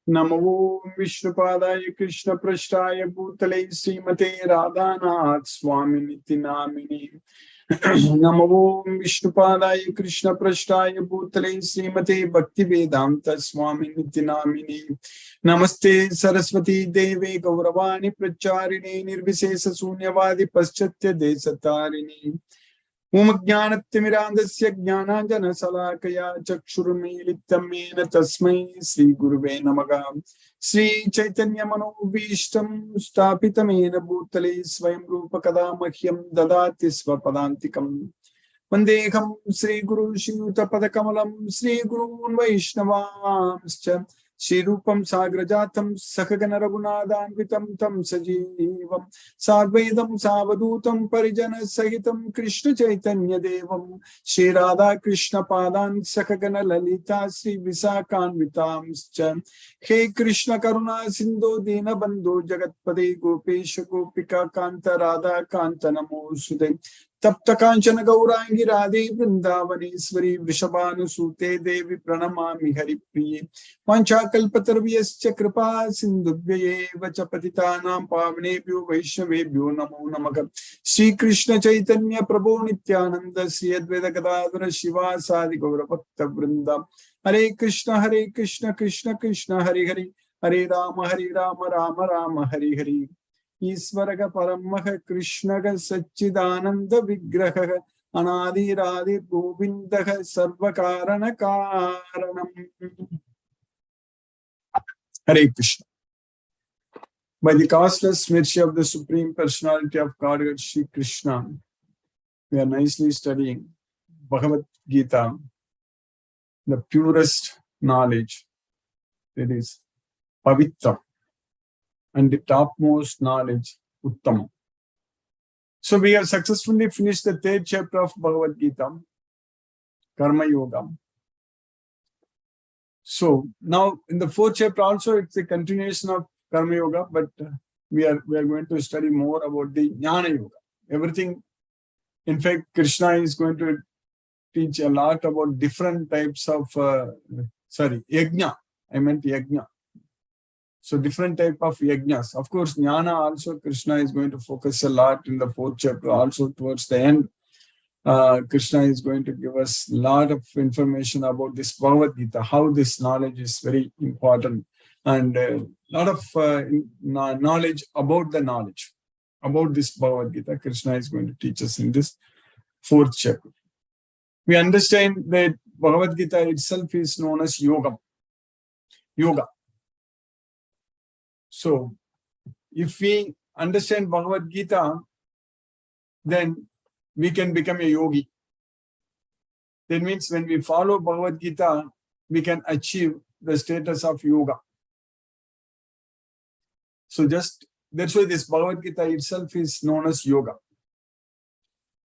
Namo Vishnupadaya Krishna Prashtaya Bhutale Srimate Radhanath Swami Niti Namini. Namo Vishnupadaya Krishna Prashtaya Bhutale Srimate Bhakti Vedanta Swami Niti Namini. Namaste Saraswati Deve Gauravani Pracharini Nirvisesa Sunyavadi Paschatya Desatarini. Umajnanatthimirandasya jnananjana salakaya chakshurmilitam mena tasmai Sri Guruve Namaha. Sri Chaitanya Manobhishtam Stapitamena Bhutale Swayam Rupa Kadamahyam Dadati Svapadantikam. Vandeham Sri Guru Shiyuta Padakamalam Sri Gurun Vaishnavamscha Shri Rupam Sagrajatam Sakagana Raghunadanvitam Tam Sajivam Sadvaidam Savadutam Parijana Sahitam Krishna Chaitanya Devam Shri Radha Krishna Padan Sakagana Lalita Sri Visakanvitamscha. He Krishna Karuna Sindhu Dina Bandhu Jagatpade Gopesha Gopika Kanta Radha Kanta Namo Sude Tapta Kanchana Gaurangi Radhe Vrindavaneshwari Vrishabhanu Sute Devi Pranamami Haripriye Panchakalpatarvyascha Kripa Sindhubhyaye Vachapatitanam Pavanebhyo Vaishnavebhyo Namo Namaha. Sri Krishna Chaitanya Prabhu Nityananda Sri Advaita Gadadhara Shiva Sadi Gaura Bhakta Vrinda. Hare Krishna Krishna Krishna Hare Hare Hare Rama Rama Rama Hare Hare. Isvaraga Paramaha Krishnaga Satchidananda Vigraha Anadi Radhi Govindaha Sarvakarana Karanam. Hare Krishna. By the causeless mercy of the Supreme Personality of Godhead, Shri Krishna, we are nicely studying Bhagavad Gita, the purest knowledge. It is Pavitra. And the topmost knowledge, Uttama. So we have successfully finished the third chapter of Bhagavad Gita, Karma Yoga. So now in the fourth chapter also it's a continuation of Karma Yoga, but we are going to study more about the Jnana Yoga. Everything, in fact, Krishna is going to teach a lot about different types of, yajna. I meant yajna. So different type of yajnas. Of course, jnana also Krishna is going to focus a lot in the fourth chapter. Also towards the end, Krishna is going to give us a lot of information about this Bhagavad Gita, how this knowledge is very important, and a lot of knowledge about the knowledge, about this Bhagavad Gita. Krishna is going to teach us in this fourth chapter. We understand that Bhagavad Gita itself is known as yoga. So, if we understand Bhagavad Gita, then we can become a yogi. That means when we follow Bhagavad Gita, we can achieve the status of yoga. So that's why this Bhagavad Gita itself is known as yoga.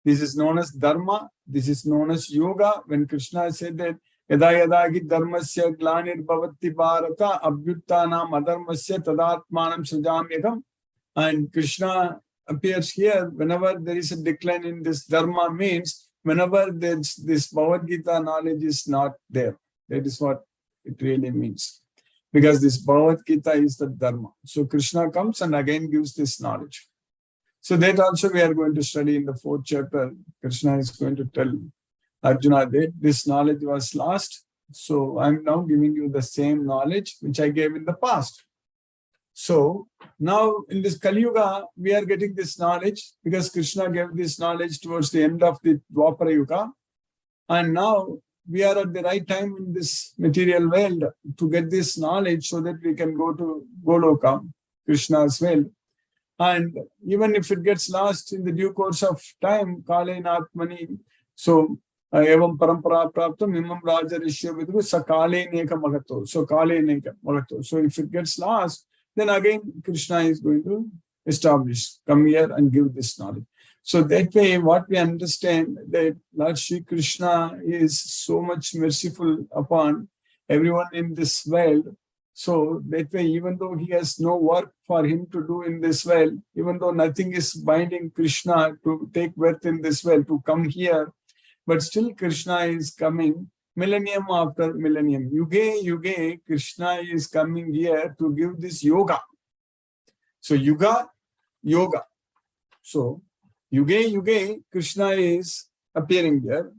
This is known as dharma. This is known as yoga. When Krishna said that Yada yada gi dharmasya glanir bhavati bharata abhyuttanam adharmasya tadatmanam srijamyakam. And Krishna appears here whenever there is a decline in this dharma, means whenever this Bhagavad Gita knowledge is not there. That is what it really means. Because this Bhagavad Gita is the dharma. So Krishna comes and again gives this knowledge. So that also we are going to study in the fourth chapter. Krishna is going to tell Arjuna that this knowledge was lost. So I'm now giving you the same knowledge which I gave in the past. So now in this Kali Yuga, we are getting this knowledge because Krishna gave this knowledge towards the end of the Dwapara Yuga. And now we are at the right time in this material world to get this knowledge so that we can go to Goloka, Krishna's well. And even if it gets lost in the due course of time, Kalena Atmani, so evam parampara praptam imam raja rishya vidhu sakale neka magato. So kale neka magato. So if it gets lost, then again Krishna is going to establish, come here and give this knowledge. So that way, what we understand that Lord Shri Krishna is so much merciful upon everyone in this world. So that way, even though he has no work for him to do in this world, even though nothing is binding Krishna to take birth in this world, to come here, but still Krishna is coming millennium after millennium. Yuge, Krishna is coming here to give this yoga. So yoga. So Yuge, Krishna is appearing here.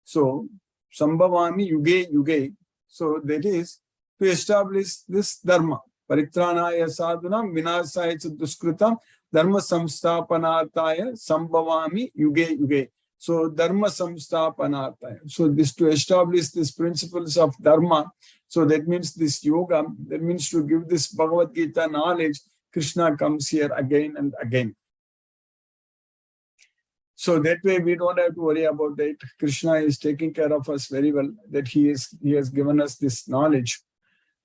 So Sambhavami Yuge. So that is to establish this dharma. Paritranaya sadhunam vinasaya duskritam dharma samsthapanarthaya sambhavami yuge. So dharma samsthapanarthaya. So this to establish these principles of dharma. So that means this yoga, that means to give this Bhagavad Gita knowledge, Krishna comes here again and again. So that way we don't have to worry about it. Krishna is taking care of us very well, that he has given us this knowledge.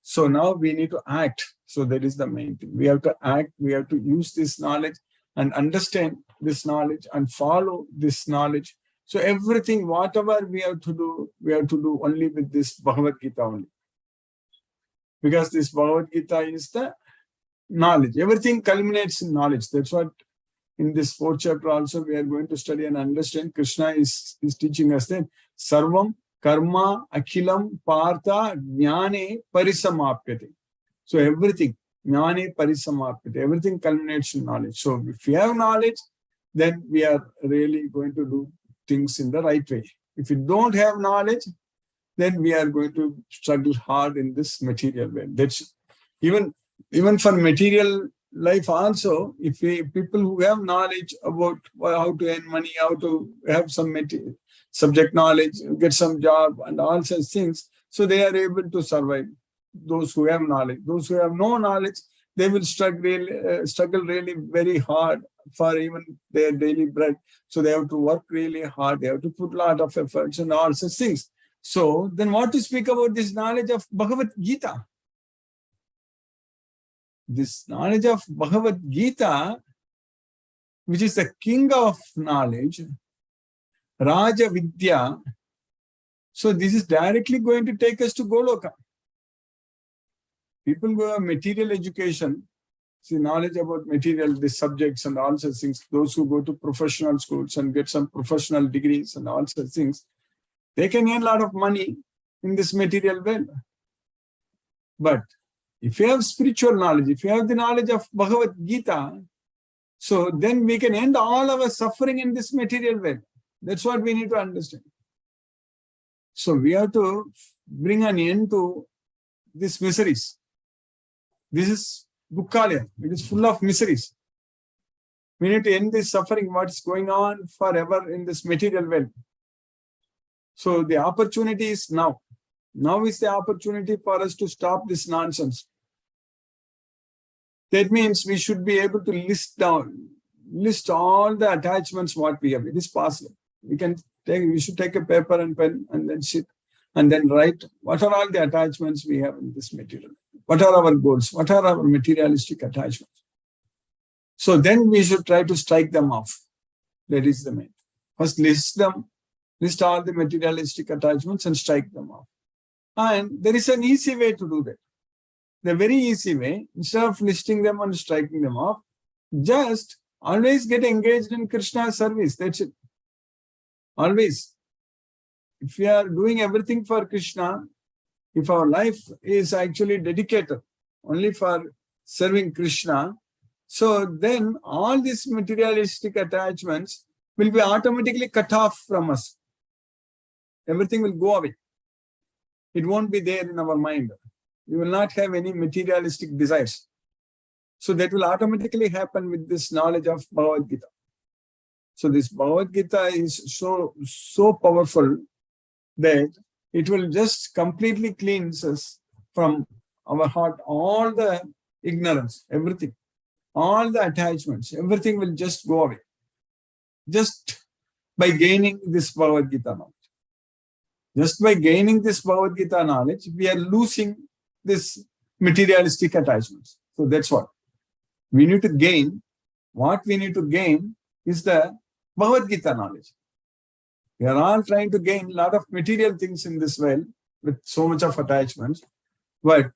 So now we need to act. So that is the main thing. We have to act, we have to use this knowledge and understand this knowledge and follow this knowledge. So everything, whatever we have to do only with this Bhagavad Gita only. Because this Bhagavad Gita is the knowledge. Everything culminates in knowledge. That's what in this fourth chapter also we are going to study and understand. Krishna is teaching us that Sarvam Karma Akhilam Partha Jnane Parisamapyate. So everything, Jnane Parisamapyate, everything culminates in knowledge. So if we have knowledge, then we are really going to do things in the right way. If we don't have knowledge, then we are going to struggle hard in this material way. That's even for material life also, if people who have knowledge about how to earn money, how to have some subject knowledge, get some job and all such things, so they are able to survive. Those who have knowledge. Those who have no knowledge, they will struggle really very hard for even their daily bread. So they have to work really hard. They have to put a lot of efforts and all such things. So then what to speak about this knowledge of Bhagavad Gita? This knowledge of Bhagavad Gita, which is the king of knowledge, Raja Vidya. So this is directly going to take us to Goloka. People who have material education, see knowledge about material, these subjects and all such things, those who go to professional schools and get some professional degrees and all such things, they can earn a lot of money in this material world. But if you have spiritual knowledge, if you have the knowledge of Bhagavad Gita, so then we can end all our suffering in this material world. That's what we need to understand. So we have to bring an end to these miseries. This is Dukkalaya. It is full of miseries. We need to end this suffering, what is going on forever in this material world. So the opportunity is now. Now is the opportunity for us to stop this nonsense. That means we should be able to list all the attachments what we have. It is possible. We should take a paper and pen and then sit and then write what are all the attachments we have in this material. What are our goals? What are our materialistic attachments? So then we should try to strike them off. That is the main. First list all the materialistic attachments and strike them off. And there is an easy way to do that. The very easy way, instead of listing them and striking them off, just always get engaged in Krishna's service. That's it. Always. If we are doing everything for Krishna, if our life is actually dedicated only for serving Krishna, so then all these materialistic attachments will be automatically cut off from us. Everything will go away. It won't be there in our mind. We will not have any materialistic desires. So that will automatically happen with this knowledge of Bhagavad Gita. So this Bhagavad Gita is so powerful that it will just completely cleanse us from our heart, all the ignorance, everything, all the attachments, everything will just go away. Just by gaining this Bhagavad Gita knowledge. Just by gaining this Bhagavad Gita knowledge, we are losing this materialistic attachments. So that's what we need to gain. What we need to gain is the Bhagavad Gita knowledge. We are all trying to gain a lot of material things in this world with so much of attachments. But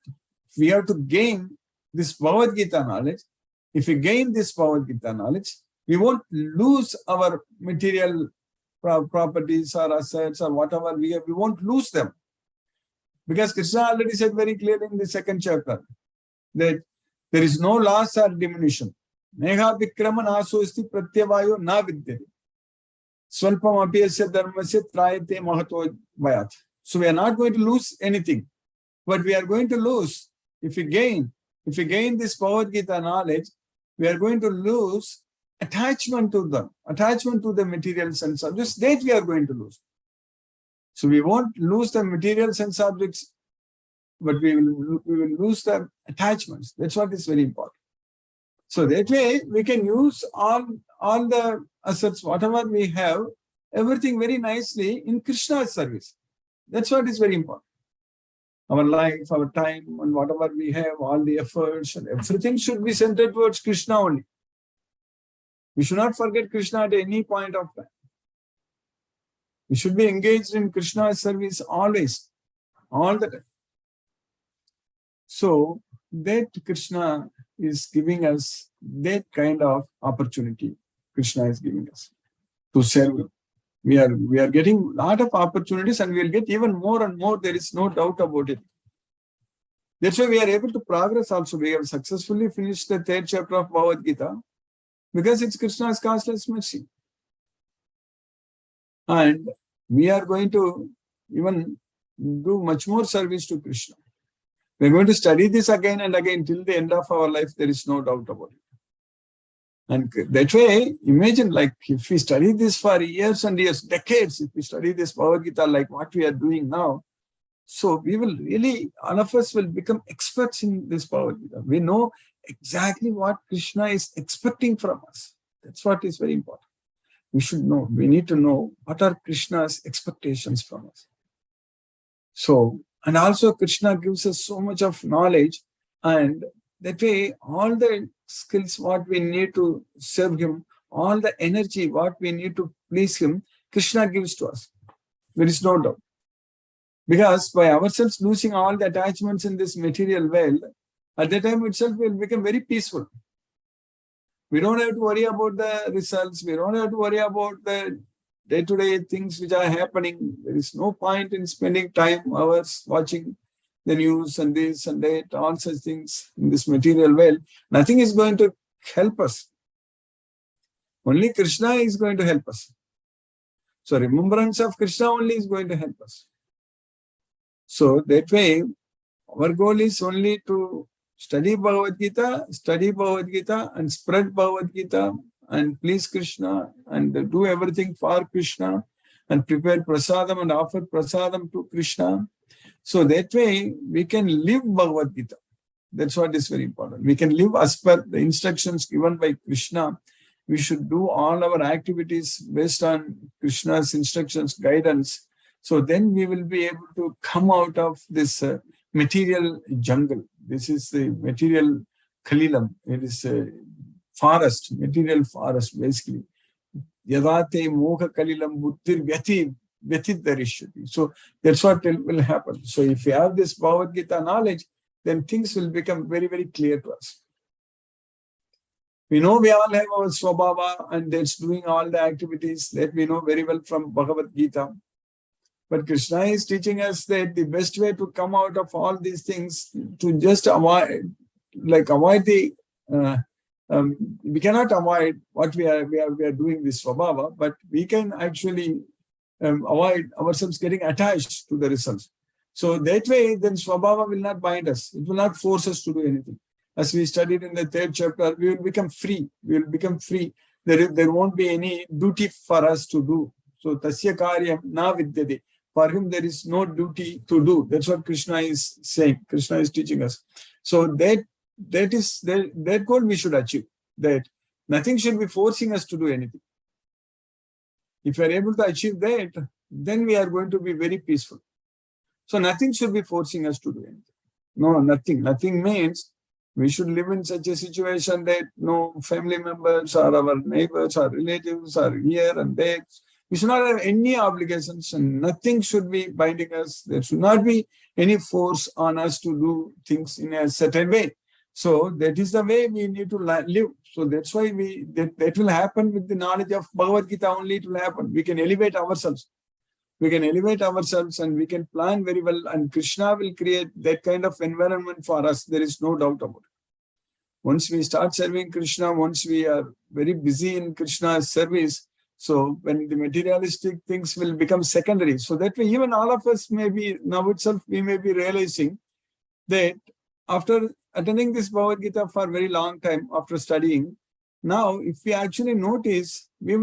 we have to gain this Bhagavad Gita knowledge. If we gain this Bhagavad Gita knowledge, we won't lose our material properties or assets or whatever we have, we won't lose them. Because Krishna already said very clearly in the second chapter that there is no loss or diminution. Megha vikrama naso asti pratyavayo na vidyate. Swalpam apyasya dharmasya trayate mahato vayat. So we are not going to lose anything. But we are going to lose, if we gain this Bhagavad Gita knowledge, we are going to lose attachment to them, attachment to the material sense objects, that we are going to lose. So we won't lose the material sense objects, but we will lose the attachments. That's what is very important. So that way we can use all the assets, whatever we have, everything very nicely in Krishna's service. That's what is very important. Our life, our time, and whatever we have, all the efforts and everything should be centered towards Krishna only. We should not forget Krishna at any point of time. We should be engaged in Krishna's service always, all the time. So that Krishna is giving us that kind of opportunity. Krishna is giving us to serve him. We are getting a lot of opportunities, and we will get even more and more. There is no doubt about it. That's why we are able to progress also. We have successfully finished the 3rd chapter of Bhagavad Gita because it's Krishna's causeless mercy. And we are going to even do much more service to Krishna. We are going to study this again and again till the end of our life. There is no doubt about it. And that way, imagine like if we study this for years and years, decades, if we study this Bhagavad Gita like what we are doing now, so we will really, all of us will become experts in this Bhagavad Gita. We know exactly what Krishna is expecting from us. That's what is very important. We should know, we need to know what are Krishna's expectations from us. So, and also Krishna gives us so much of knowledge, and that way all the skills what we need to serve him, all the energy what we need to please him, Krishna gives to us. There is no doubt. Because by ourselves losing all the attachments in this material world, at that time itself we will become very peaceful. We don't have to worry about the results. We don't have to worry about the day-to-day things which are happening. There is no point in spending time, hours watching the news and this and that, all such things in this material world. Nothing is going to help us. Only Krishna is going to help us. So remembrance of Krishna only is going to help us. So that way, our goal is only to study Bhagavad Gita and spread Bhagavad Gita and please Krishna and do everything for Krishna and prepare prasadam and offer prasadam to Krishna. So that way we can live Bhagavad Gita. That's what is very important. We can live as per the instructions given by Krishna. We should do all our activities based on Krishna's instructions, guidance. So then we will be able to come out of this material jungle. This is the material Kalilam. It is a forest, material forest basically. Yadate moha Kalilam buddhir vyatid darishyati. So that's what will happen. So if we have this Bhagavad Gita knowledge, then things will become very, very clear to us. We know we all have our swabhava and that's doing all the activities that we know very well from Bhagavad Gita. But Krishna is teaching us that the best way to come out of all these things, to just avoid the, we cannot avoid what we are doing this swabhava, but we can actually avoid ourselves getting attached to the results. So that way, then swabhava will not bind us. It will not force us to do anything. As we studied in the 3rd chapter, we will become free. We will become free. There won't be any duty for us to do. So tasya karyam na vidyate. For him, there is no duty to do. That's what Krishna is saying. Krishna is teaching us. So that goal we should achieve. That nothing should be forcing us to do anything. If we are able to achieve that, then we are going to be very peaceful. So nothing should be forcing us to do anything. No, nothing. Nothing means we should live in such a situation that no family members or our neighbors or relatives are here and there. We should not have any obligations and nothing should be binding us. There should not be any force on us to do things in a certain way. So that is the way we need to live. So that's why that will happen with the knowledge of Bhagavad Gita only. It will happen. We can elevate ourselves. We can elevate ourselves and we can plan very well. And Krishna will create that kind of environment for us. There is no doubt about it. Once we start serving Krishna, once we are very busy in Krishna's service, so when the materialistic things will become secondary. So that way, even all of us may be, now itself, we may be realizing that after attending this Bhagavad Gita for a very long time, after studying, now if we actually notice, there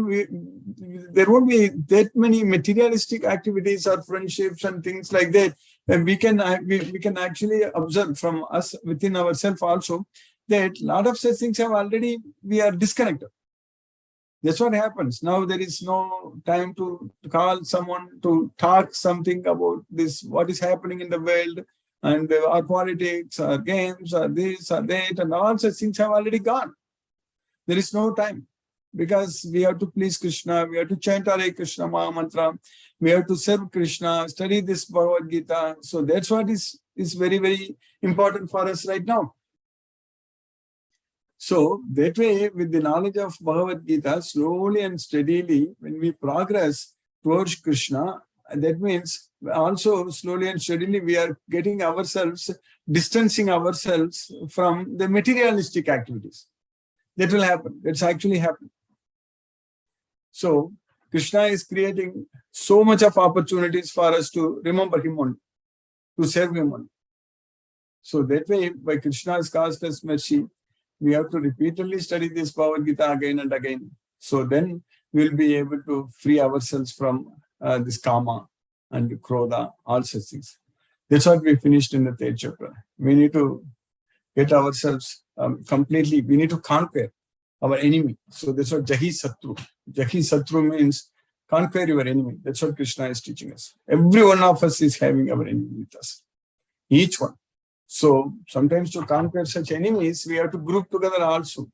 won't be that many materialistic activities or friendships and things like that. And we can actually observe from us within ourselves also that a lot of such things we are disconnected. That's what happens. Now there is no time to call someone to talk something about this, what is happening in the world, and our politics, our games, or this, or that, and all such things have already gone. There is no time because we have to please Krishna, we have to chant Hare Krishna Maha Mantra, we have to serve Krishna, study this Bhagavad Gita. So that's what is very, very important for us right now. So that way, with the knowledge of Bhagavad Gita, slowly and steadily, when we progress towards Krishna, that means also slowly and steadily we are getting ourselves, distancing ourselves from the materialistic activities. That will happen. That's actually happening. So Krishna is creating so much of opportunities for us to remember Him only, to serve Him only. So that way, by Krishna's caused us mercy, we have to repeatedly study this Bhagavad Gita again and again. So then we'll be able to free ourselves from this karma and krodha, all such things. That's what we finished in the third chapter. We need to get ourselves completely, we need to conquer our enemy. So that's what Jahi Satru. Jahi Satru means conquer your enemy. That's what Krishna is teaching us. Every one of us is having our enemy with us. Each one. So sometimes to conquer such enemies, we have to group together also.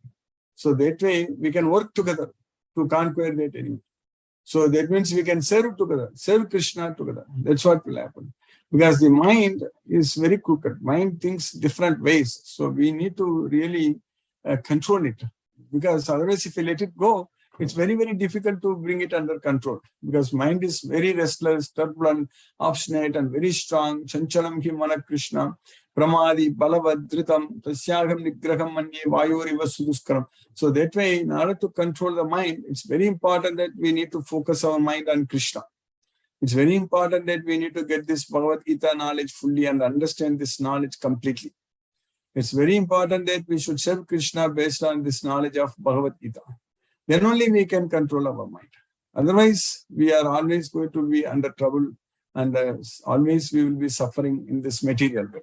So that way we can work together to conquer that enemy. So that means we can serve together, serve Krishna together. That's what will happen. Because the mind is very crooked. Mind thinks different ways. So we need to really control it. Because otherwise if we let it go, it's very, very difficult to bring it under control. Because mind is very restless, turbulent, obstinate, and very strong. Chanchalam hi mana Krishna. Pramadi, Balavad, Dhritam, Tasyagam, Nigraham, Manye, Vayuriva, Suduskaram. So that way, in order to control the mind, it's very important that we need to focus our mind on Krishna. It's very important that we need to get this Bhagavad Gita knowledge fully and understand this knowledge completely. It's very important that we should serve Krishna based on this knowledge of Bhagavad Gita. Then only we can control our mind. Otherwise, we are always going to be under trouble and always we will be suffering in this material way.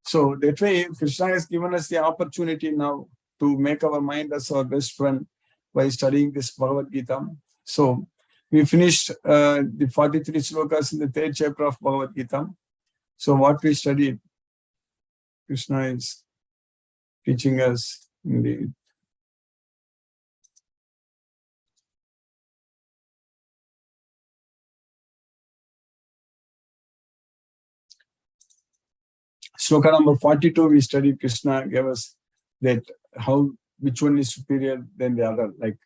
So that way, Krishna has given us the opportunity now to make our mind as our best friend by studying this Bhagavad Gita. So we finished the 43 slokas in the third chapter of Bhagavad Gita. So what we studied, Krishna is teaching us in the sloka number 42, we studied. Krishna gave us that which one is superior than the other. Like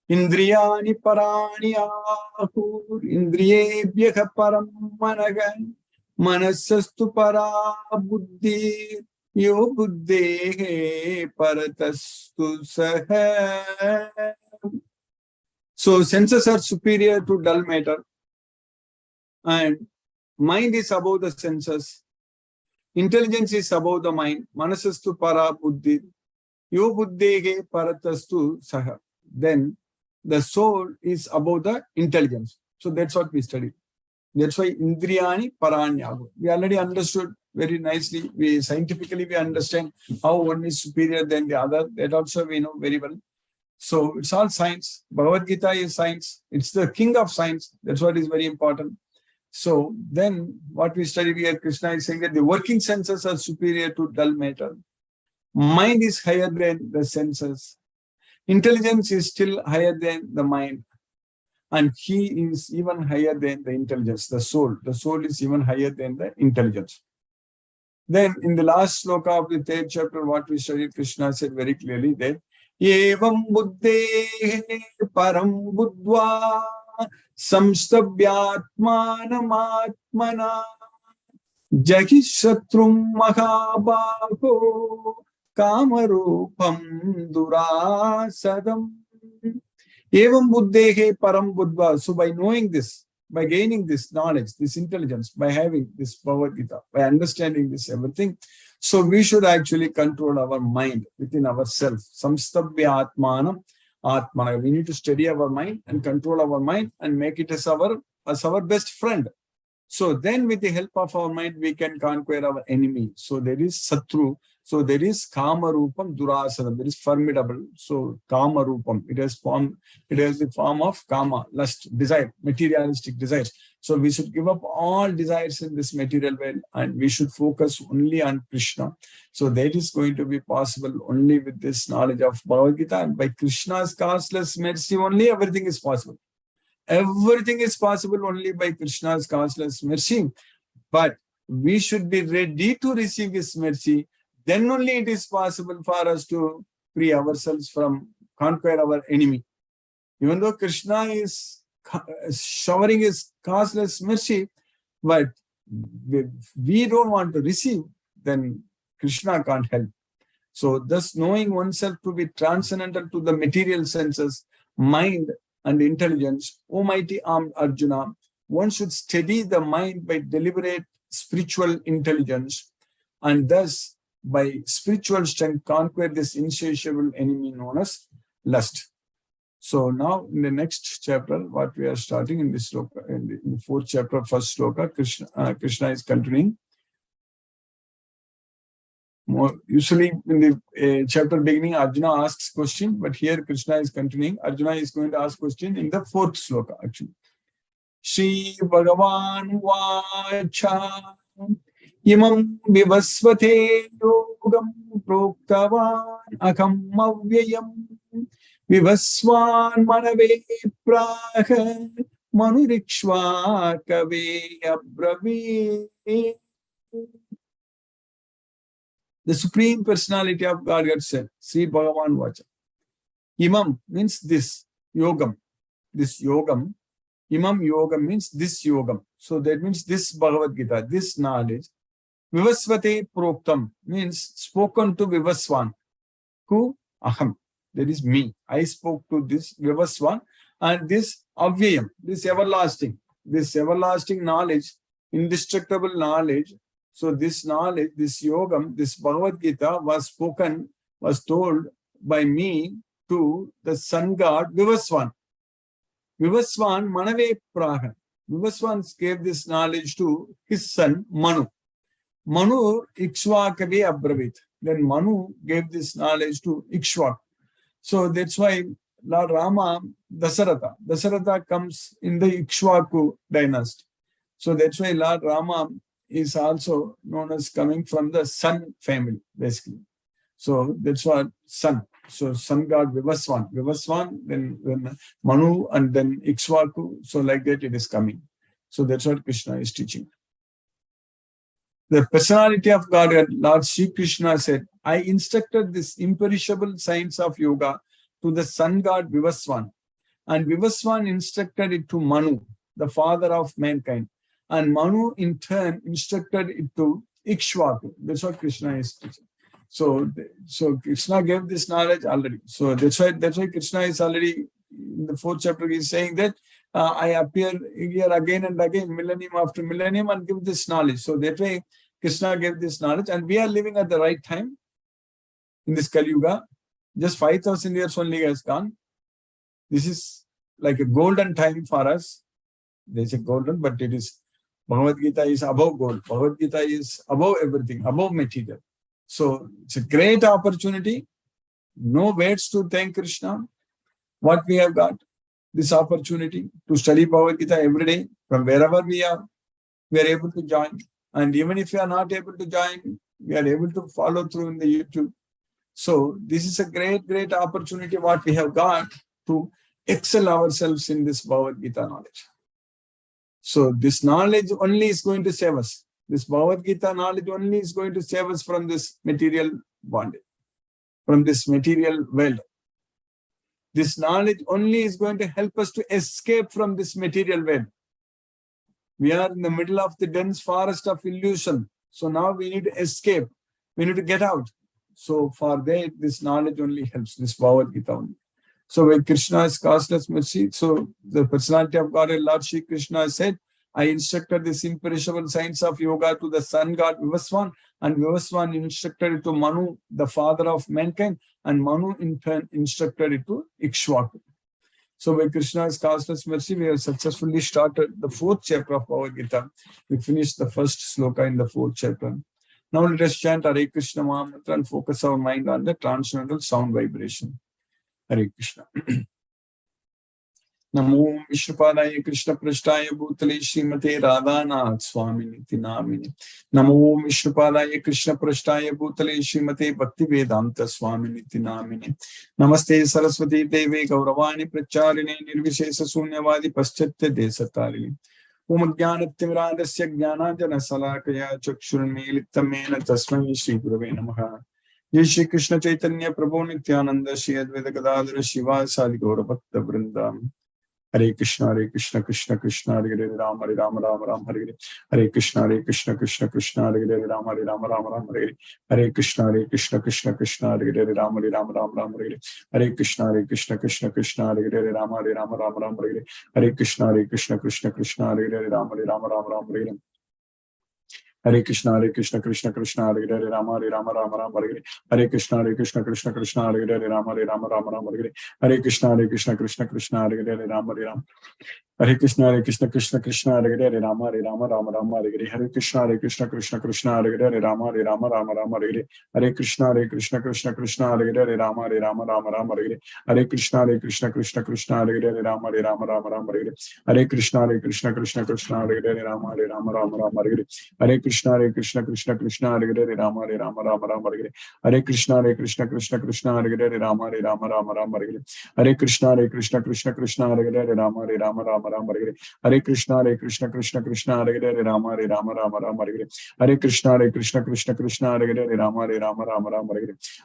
Indriyani parani ahur, Indriyebhyah param managa, Manasastu para buddhi, yo buddhe paratastu saha. So senses are superior to dull matter, and mind is above the senses. Intelligence is above the mind. Manasastu para buddhi. Yo buddhege paratastu saha. Then the soul is above the intelligence. So that's what we studied. That's why Indriyani Paranyahu. We already understood very nicely. Scientifically we understand how one is superior than the other. That also we know very well. So it's all science. Bhagavad Gita is science. It's the king of science. That's what is very important. So then what we studied here, Krishna is saying that the working senses are superior to dull matter. Mind is higher than the senses. Intelligence is still higher than the mind. And he is even higher than the intelligence, the soul. The soul is even higher than the intelligence. Then in the last sloka of the 3rd chapter, what we studied, Krishna said very clearly that Evam buddhe param buddhva samstavyatmanamatmana Jagi Shatrum Mahabaho Kamarupam Durasadam. Evam Buddhehe Param Buddha. So by knowing this, by gaining this knowledge, this intelligence, by having this Bhagavad Gita, by understanding this everything, so we should actually control our mind within ourselves. Samstabhya Atmanam Atmana. We need to steady our mind and control our mind and make it as our best friend. So then with the help of our mind, we can conquer our enemy. So there is Satru. So there is Kama Rupam Durasanam. There is formidable. So Kama Rupam. It has the form of Kama, lust, desire, materialistic desire. So we should give up all desires in this material world and we should focus only on Krishna. So that is going to be possible only with this knowledge of Bhagavad Gita. And by Krishna's causeless mercy only, everything is possible. Everything is possible only by Krishna's causeless mercy. But we should be ready to receive his mercy. Then only it is possible for us to free ourselves from conquer our enemy. Even though Krishna is showering his causeless mercy, but if we don't want to receive, then Krishna can't help. So thus knowing oneself to be transcendental to the material senses, mind and intelligence, O mighty armed Arjuna, one should steady the mind by deliberate spiritual intelligence and thus by spiritual strength conquer this insatiable enemy known as lust. So now in the next chapter, what we are starting in this sloka, in the 4th chapter, 1st sloka, Krishna is continuing. Usually in the chapter beginning, Arjuna asks question, but here Krishna is continuing. Arjuna is going to ask question in the 4th sloka actually. Shri Bhagavan Vacha Imam Vivasvate Yogam Proktavan Akam Avyayam Vivasvan Manave Praha Manurikshva Kave Abravi. The Supreme Personality of Godhead said, Sri Bhagavan Vacha. Imam means this, yogam. This yogam. Imam yogam means this yogam. So that means this Bhagavad Gita, this knowledge. Vivasvate proktam means spoken to Vivasvan. Who? Aham. That is me. I spoke to this Vivasvan and this Avyayam, this everlasting knowledge, indestructible knowledge. So this knowledge, this yogam, this Bhagavad Gita was told by me to the sun god Vivasvan. Vivasvan Manave Praha. Vivasvan gave this knowledge to his son Manu. Manu Ikshvakave Abravit. Then Manu gave this knowledge to Ikshvak. So that's why Lord Rama, Dasaratha comes in the Ikshvaku dynasty. So that's why Lord Rama is also known as coming from the sun family, basically. So that's what sun. So sun god Vivasvan. Vivasvan, then Manu, and then Ikshvaku. So like that it is coming. So that's what Krishna is teaching. The personality of God, Lord Sri Krishna said, I instructed this imperishable science of yoga to the sun god Vivasvan. And Vivasvan instructed it to Manu, the father of mankind. And Manu in turn instructed it to Ikshvaku. That's what Krishna is teaching. So Krishna gave this knowledge already. So that's why Krishna is already in the 4th chapter. He is saying that I appear here again and again, millennium after millennium, and give this knowledge. So that way Krishna gave this knowledge, and we are living at the right time in this Kali Yuga. Just 5,000 years only has gone. This is like a golden time for us. They say golden, but it is. Bhagavad Gita is above gold. Bhagavad Gita is above everything, above material. So it's a great opportunity. No words to thank Krishna. What we have got, this opportunity to study Bhagavad Gita every day from wherever we are able to join. And even if we are not able to join, we are able to follow through in the YouTube. So this is a great opportunity what we have got to excel ourselves in this Bhagavad Gita knowledge. So this knowledge only is going to save us. This Bhagavad Gita knowledge only is going to save us from this material bondage, from this material world. This knowledge only is going to help us to escape from this material world. We are in the middle of the dense forest of illusion. So now we need to escape. We need to get out. So for that, this knowledge only helps, this Bhagavad Gita only. So when Krishna is causeless mercy, so the personality of God, Lord Shri Krishna said, I instructed this imperishable science of yoga to the sun god Vivaswan, and Vivaswan instructed it to Manu, the father of mankind, and Manu in turn instructed it to Ikshvaku. So by Krishna's causeless mercy, we have successfully started the 4th chapter of Bhagavad Gita. We finished the first sloka in the 4th chapter. Now let us chant Hare Krishna Mahamantra and focus our mind on the transcendental sound vibration. Hare Krishna. Namo Vishnupadaya Krishna Prashtaya Bhutale Srimate Radhanath Swaminiti Namini. Namo Vishnupadaya Krishna Prashtaya Bhutale Srimate Bhaktivedanta Swaminiti Namini. Namaste Saraswati Deve Gauravani Pracharine Nirvishesa Sunyavadi Paschatya Desatarini. Om Jnanatimirandasya Jnananjana Salakaya Chakshurmilitamena Tasmai Shri Gurave Namaha. Jai Shri Krishna Chaitanya Prabhu Nityananda Shri Advaita Gadadhara Shiva Sadi Gaura Bhakta Vrindam. Hare Krishna Krishna Krishna Hare Hare Rama Rama Hare Hare. Hare Krishna Krishna Krishna Hare Hare Rama Rama Hare Hare. Hare Krishna Krishna Krishna Hare Hare Rama Rama Hare Hare. Hare Krishna Krishna Krishna Hare Hare Rama Rama Hare Hare. Hare Krishna Krishna Krishna Hare Hare Rama Rama Hare Hare. Hare Krishna Krishna Hare Hare Rama Hare Hare. Hare Krishna Krishna Krishna Hare Hare Rama Rama Hare Hare. Hare Krishna Krishna Krishna Hare Hare Rama Hare Krishna Krishna Hare Hare Rama Hare Hare. Hare Krishna Krishna Krishna Hare Hare Rama Hare Hare. Hare Krishna Krishna Krishna Hare Hare Rama Hare Hare. Hare Krishna Krishna Krishna Hare Hare Rama Hare Hare. Hare Krishna Krishna Krishna Hare Hare Rama Hare Hare. Hare Krishna Krishna Krishna Hare Hare Rama Hare Hare. Hare Krishna Krishna Krishna Hare Hare Rama Hare Hare. Hare Krishna Krishna Krishna Hare Hare Rama Hare Hare. Hare Krishna Krishna Krishna Hare Hare Rama Hare Hare. Hare Krishna Krishna Krishna Hare Hare Rama Hare Hare. Hare Krishna Krishna Krishna Hare Hare Rama Hare Hare. Hare Krishna Krishna Krishna Hare Hare Rama Hare Hare.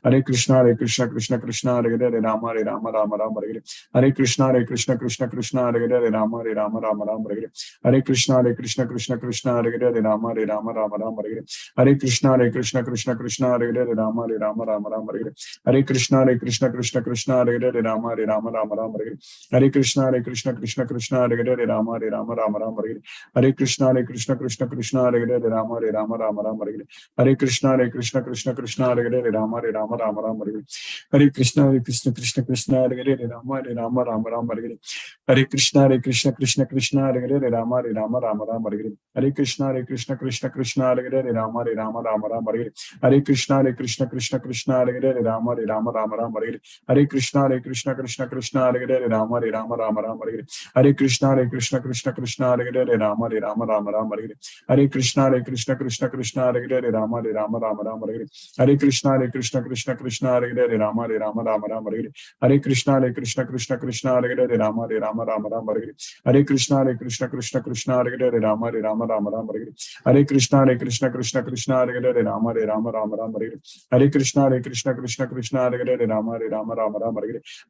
Hare Krishna Krishna Krishna Hare Hare Rama Hare Hare. Hare Krishna Krishna Krishna Hare Hare Rama Hare Hare. Hare Krishna Krishna Krishna Hare Hare Rama Hare Hare. Hare Krishna Krishna Krishna Hare Hare Rama Hare Hare. Hare Krishna Krishna Krishna Hare Hare Rama Hare Hare. Hare Krishna Krishna Krishna Hare Hare Rama Hare Hare. Hare Krishna Krishna Krishna Hare Hare Rama Hare Hare. Hare Krishna Krishna Krishna Hare Hare Rama Hare Hare. Hare Krishna Krishna Krishna Hare Hare Rama Hare Hare. Hare Krishna Krishna Krishna Hare Hare Rama Hare Hare. Hare Krishna Krishna Krishna Hare Hare Rama Hare Hare. Hare Krishna Krishna Krishna Hare Hare Rama Hare Hare. Hare Krishna Krishna Krishna Hare Hare Rama Hare Hare. Hare Krishna Krishna Krishna Hare Hare Rama Hare Hare. Hare Krishna Krishna Krishna Hare Hare Rama Hare Hare. Hare Krishna Krishna Krishna Hare Hare Rama Hare Hare.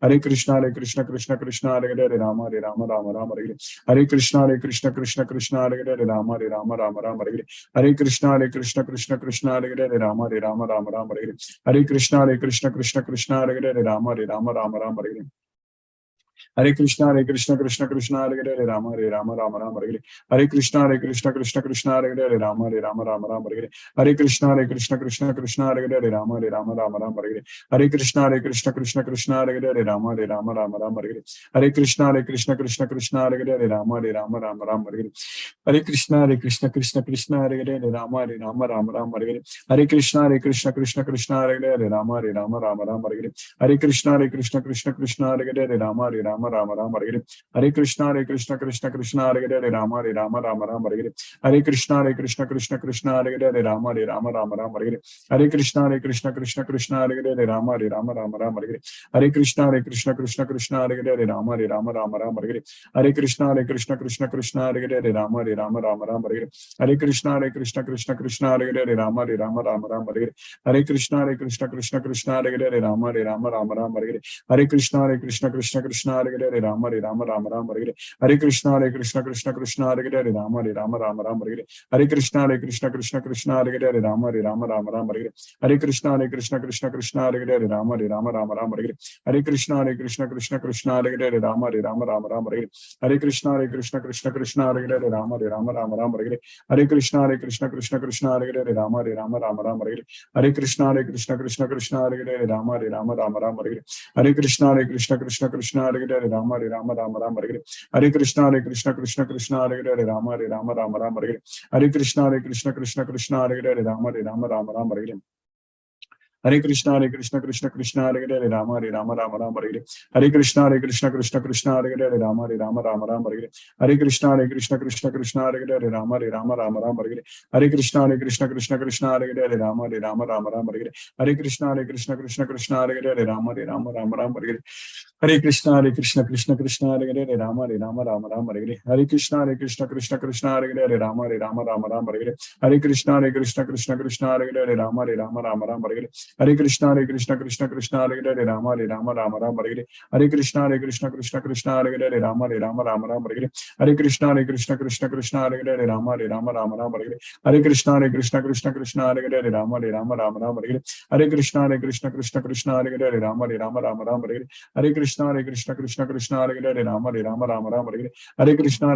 Hare Krishna Krishna Krishna Hare Hare Rama Hare. Hare Krishna Krishna Krishna Hare Hare Rama Hare. Hare Krishna Krishna Krishna Hare Hare Rama Hare. Hare Krishna Krishna Krishna Hare Hare Rama Hare. Hare Krishna Krishna Krishna Hare Hare Rama Hare. Hare Krishna Krishna Krishna Hare Hare Rama Hare. Hare Krishna Krishna Hare Hare Rama Hare. Hare Krishna Krishna Krishna Hare Hare Rama Hare. Hare Krishna Krishna Krishna Hare Hare Rama Hare. Hare Krishna Krishna Krishna Hare Hare Rama Hare. Hare Krishna Krishna Krishna Hare Hare Rama Hare. Hare Krishna Krishna Krishna Hare Hare Rama Hare. Hare Krishna Krishna Krishna Hare Hare Rama Hare. Hare Krishna Krishna Krishna Hare Hare Rama Rama Rama Rama Hare Hare. Hare Krishna Krishna Krishna Hare Hare Rama Rama Rama Rama Hare Hare. Hare Krishna Krishna Krishna Hare Hare Rama Rama Rama Rama Hare Hare. Hare Krishna Krishna Krishna Hare Hare Rama Rama Rama Rama Hare Hare. Hare Krishna Krishna Hare Hare Rama Rama Rama Rama Hare Hare. Hare Krishna Krishna Hare Hare Rama Rama Rama Rama Hare Hare. Hare Krishna Krishna Hare Hare Rama Rama Rama Rama Hare Hare. Hare Krishna Krishna Hare Hare Rama Rama Rama Rama Hare Hare. Hare Krishna Krishna Hare Hare Rama Rama Rama Rama Hare Hare. Hare Krishna Krishna Hare Hare Rama Rama Rama Rama Hare Hare. Hare Krishna Krishna Hare Hare Rama Rama Rama Rama Hare Hare. Hare Krishna Krishna Hare Hare Rama Rama Rama Rama Hare Hare. Hare Krishna Krishna Hare Hare Rama Rama Rama Rama Hare Hare. Hare Krishna Krishna Hare Hare Rama Rama Rama Rama Hare Hare. Hare Krishna Krishna Hare Hare Rama Rama Rama Rama Hare Hare. Hare Krishna Krishna Hare Hare Rama Rama Rama Rama Hare Hare. Hare Krishna Krishna Hare Hare Rama Rama Rama Rama Hare Hare. Hare Krishna Krishna Hare Hare Rama Rama Rama Rama Hare Hare. Hare Krishna Krishna Hare Hare Rama Rama Rama Rama Hare Hare. Hare Krishna Krishna Hare Hare Rama Rama Rama Rama Hare Hare. Hare Krishna Krishna Hare Hare Rama Rama Rama Rama Hare Hare. Hare Krishna Krishna Hare Hare Rama Rama Rama Rama Hare Hare. Hare Krishna Krishna Hare Hare Rama Rama Rama Rama Hare Hare. Hare Krishna Krishna Hare Hare Rama Rama Rama Rama Hare Hare. Hare Krishna Krishna Hare Hare Rama Rama Rama Rama Hare Hare. Hare Krishna Krishna Hare Hare Rama Rama Rama Rama Hare Hare. Hare Krishna Krishna Hare Hare Rama Rama Rama Rama Hare Hare. Hare Krishna Krishna Hare Hare Rama Rama Rama Rama Hare Hare. Hare Krishna Krishna Hare Hare Rama Rama Rama Rama Hare Hare. Hare Krishna Krishna Hare Hare Rama Rama Rama Rama Hare Hare. Hare Krishna Krishna Hare Hare Rama Rama Rama Rama Hare Hare. Hare Krishna Krishna Hare Hare Rama Rama Rama Rama Hare Hare. Hare Krishna Krishna Hare Hare Rama Rama Rama Rama Hare Hare. Hare Krishna Krishna Hare Hare Rama Rama Rama Rama Hare Hare. Hare Krishna Krishna Hare Hare Rama Rama Rama Rama Hare Hare. Hare Krishna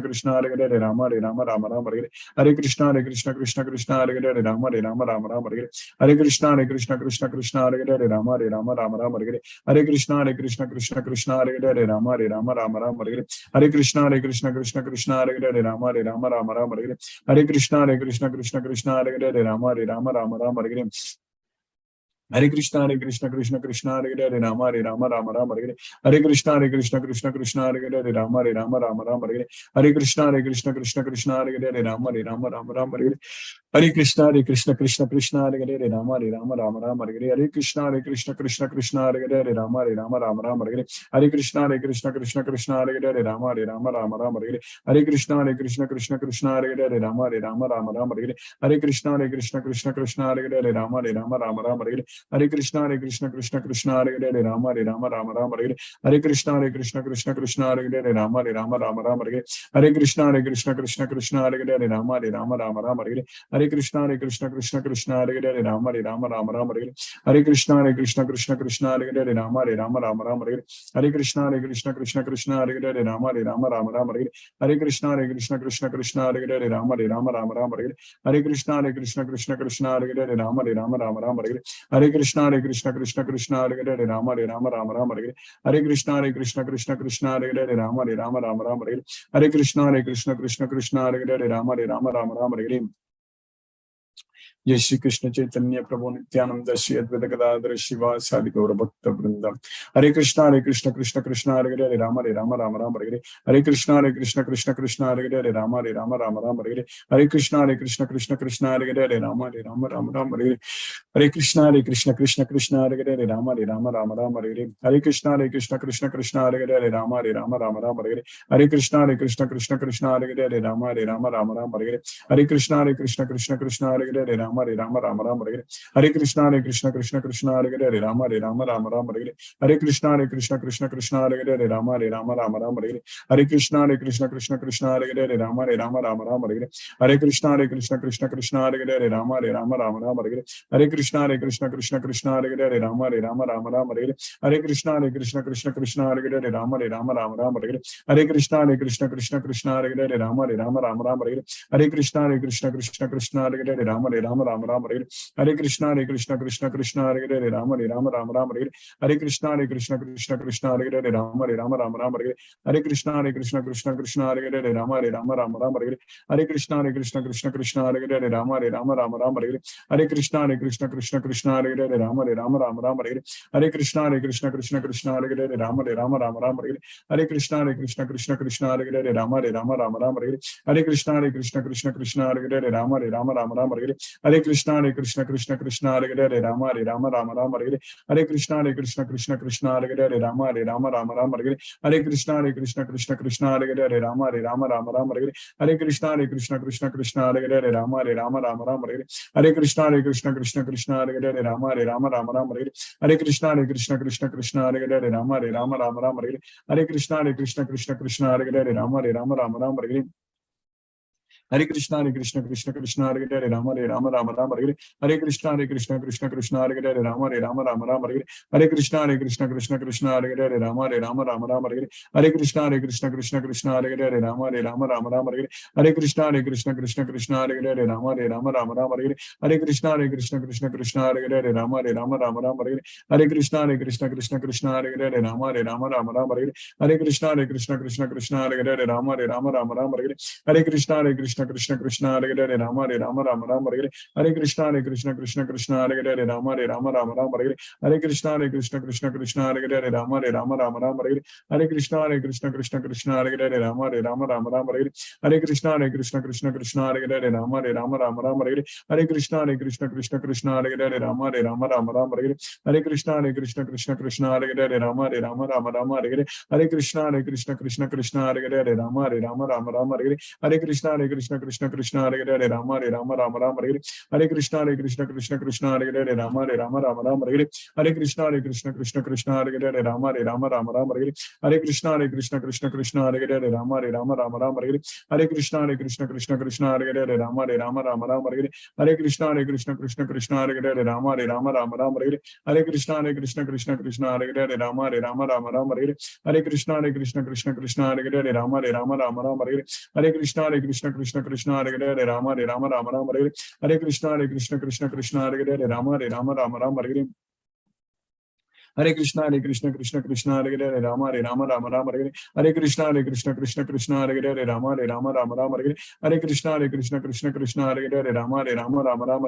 Krishna Hare Hare Rama Rama Rama Rama Hare Hare. Hare Krishna Krishna Hare Hare Rama Rama Rama Rama Hare Hare. Hare Krishna Krishna Hare Hare Rama Rama Rama Rama Hare Hare. Hare Krishna Krishna Hare Hare Rama Rama Rama Rama Hare Hare. Hare Krishna Krishna Hare Hare Rama Rama Rama Rama Hare Hare. Hare Krishna Hare Hare Rama Rama Rama Hare Hare. Hare Krishna Krishna Hare Hare Rama Rama Rama Hare Hare. Hare Krishna Krishna Hare Hare Rama Rama Rama Hare Hare. Hare Krishna Krishna Hare Hare Rama Rama Rama Hare Hare. Hare Krishna Krishna Hare Hare Rama Rama Rama Hare Hare. Hare Krishna Krishna Hare Hare Rama Rama Rama Hare Hare. Hare Krishna Krishna Hare Hare Rama Rama Rama Hare Hare. Hare Krishna Krishna Hare Hare Rama Rama Rama Hare Hare. Hare Krishna Krishna Hare Hare Rama Rama Rama Hare Hare. Hare Krishna Krishna Hare Hare Rama Rama Rama Hare Hare. Hare Krishna Krishna Hare Hare Rama Rama Rama Hare Hare. Hare Krishna Krishna Hare Hare Rama Rama Rama Hare Hare. Hare Krishna Krishna Hare Hare Rama Rama Rama Hare Hare. Hare Krishna Krishna Hare Hare Rama Rama Rama Hare Hare. Hare Krishna Krishna Hare Hare Rama Rama Rama Hare Hare. Hare Krishna Krishna Hare Hare Rama Rama Rama Hare Hare. Hare Krishna Krishna Hare Hare Rama Rama Rama Hare Hare. Hare Krishna Krishna Hare Hare Rama Rama Rama Hare Hare. Hare Krishna Krishna Hare Hare Rama Rama Hare Hare. जय श्री कृष्ण चैतन्य प्रभु नित्यानंद श्री अद्वैत गदाधर शिवासादि गौर भक्त वृंद. हरे कृष्ण कृष्ण कृष्ण हरे हरे राम राम राम हरे हरे. हरे कृष्ण कृष्ण कृष्ण हरे हरे राम राम राम हरे हरे. हरे कृष्ण कृष्ण कृष्ण हरे हरे राम राम राम हरे हरे. हरे कृष्ण कृष्ण हरे हरे राम राम हरे हरे. हरे कृष्ण कृष्ण कृष्ण हरे हरे राम राम हरे हरे. हरे कृष्ण कृष्ण हरे हरे राम राम हरे हरे. हरे कृष्ण कृष्ण कृष्ण हरे हरे राम राम हरे हरे. हरे कृष्ण कृष्ण हरे हरे राम राम हरे हरे. हरे कृष्ण कृष्ण कृष्ण हरे हरे राम राम हरे हरे. हरे कृष्ण कृष्ण कृष्ण हरे हरे राम राम हरे हरे. हरे कृष्ण कृष्ण कृष्ण हरे हरे राम राम हरे हरे. हरे कृष्ण कृष्ण कृष्ण हरे हरे राम राम हरे हरे. हरे कृष्ण कृष्ण कृष्ण हरे हरे राम राम हरे हरे. हरे कृष्ण कृष्ण कृष्ण हरे हरे राम राम हरे हरे. हरे Krishna Krishna Krishna Hare Hare Ram Rama Rama Rama Hare Hare Krishna Krishna Krishna Hare Hare Rama Rama Rama Rama Hare Hare Krishna Krishna Krishna Hare Hare Rama Rama Rama Rama Hare Hare Krishna Krishna Krishna Hare Hare Rama Rama Rama Rama Hare Hare Krishna Krishna Krishna Hare Hare Rama Rama Rama Rama Hare Hare Krishna Krishna Krishna Hare Hare Rama Rama Rama Rama Hare Hare Krishna Krishna Krishna Hare Hare Rama Rama Rama Rama Hare Hare Krishna Krishna Krishna Hare Hare Rama Rama Rama Rama Hare Hare Krishna Krishna Krishna Hare Hare Rama Rama Rama Rama Hare Hare Krishna Krishna Krishna Hare Hare Rama Rama Rama Rama Hare Hare Krishna Krishna Krishna Hare Hare Rama Rama Rama Rama Hare Hare Krishna Krishna Krishna Hare Hare Rama Rama Rama Rama Hare Hare Krishna Krishna Krishna Hare Hare Rama Rama Rama Rama Hare Hare Krishna Krishna Krishna Hare Hare Rama Rama Rama Rama Hare Hare Krishna Krishna Krishna Hare Hare Rama Rama Rama Rama Hare Hare Krishna Krishna Krishna Hare Hare Rama Rama Rama Rama Hare Hare Krishna Krishna Hare Hare Rama Rama Rama Rama Hare Hare Krishna Krishna Krishna Hare Hare Rama Rama Rama Rama Hare Hare Krishna Krishna Hare Hare Rama Rama Rama Rama Hare Hare Krishna Krishna Hare Hare Rama Rama Rama Rama Hare Hare Krishna Krishna Hare Hare Rama Rama Rama Rama Hare Hare Krishna Krishna Hare Hare Rama Rama Rama Rama Hare Hare Krishna Krishna Hare Hare Rama Rama Rama Rama Hare Hare Krishna Krishna Hare Hare Rama Rama Rama Rama Hare Hare Krishna Krishna Hare Hare Rama Rama Rama Rama Hare Hare Krishna Krishna Hare Hare Rama Rama Rama Rama Hare Hare Krishna Krishna Hare Hare Rama Rama Rama Rama Hare Hare Krishna Krishna Hare Hare Rama Rama Rama Rama Hare Hare Krishna Krishna Hare Hare Rama Rama Rama Rama Hare Hare Krishna Krishna Hare Hare Rama Rama Rama Rama Hare Hare Krishna Krishna Hare Hare Rama Rama Rama Rama Hare Hare Krishna Krishna Hare Hare Rama Rama Rama Rama Hare Hare Krishna Krishna Hare Hare Rama Rama Rama Rama Hare Hare Krishna Krishna Hare Hare Rama Rama Rama Rama Hare Hare Krishna Krishna Hare Hare Rama Rama Rama Rama Hare Hare Krishna Krishna Hare Hare Rama Rama Rama Rama Hare Hare Krishna Krishna Hare Hare Rama Rama Rama Rama Hare Hare Krishna Krishna Hare Hare Rama Rama Rama Rama Hare Hare Krishna Krishna Hare Hare Rama Rama Rama Rama Hare Hare Krishna Krishna Hare Hare Rama Rama Rama Rama Hare Hare Krishna Krishna Hare Hare Rama Rama Rama Rama Hare Hare Krishna Krishna Hare Hare Rama Rama Rama Rama Hare Hare Krishna Krishna Hare Hare Rama Rama Rama Hare Hare Krishna Krishna Hare Hare Rama Rama Rama Rama Hare Hare Krishna Krishna Hare Hare Rama Rama Rama Rama Hare Hare Krishna Krishna Hare Hare Rama Rama Rama Rama Hare Hare Krishna Krishna Hare Hare Rama Rama Rama Rama Hare Hare Krishna Krishna Hare Hare Rama Rama Rama Rama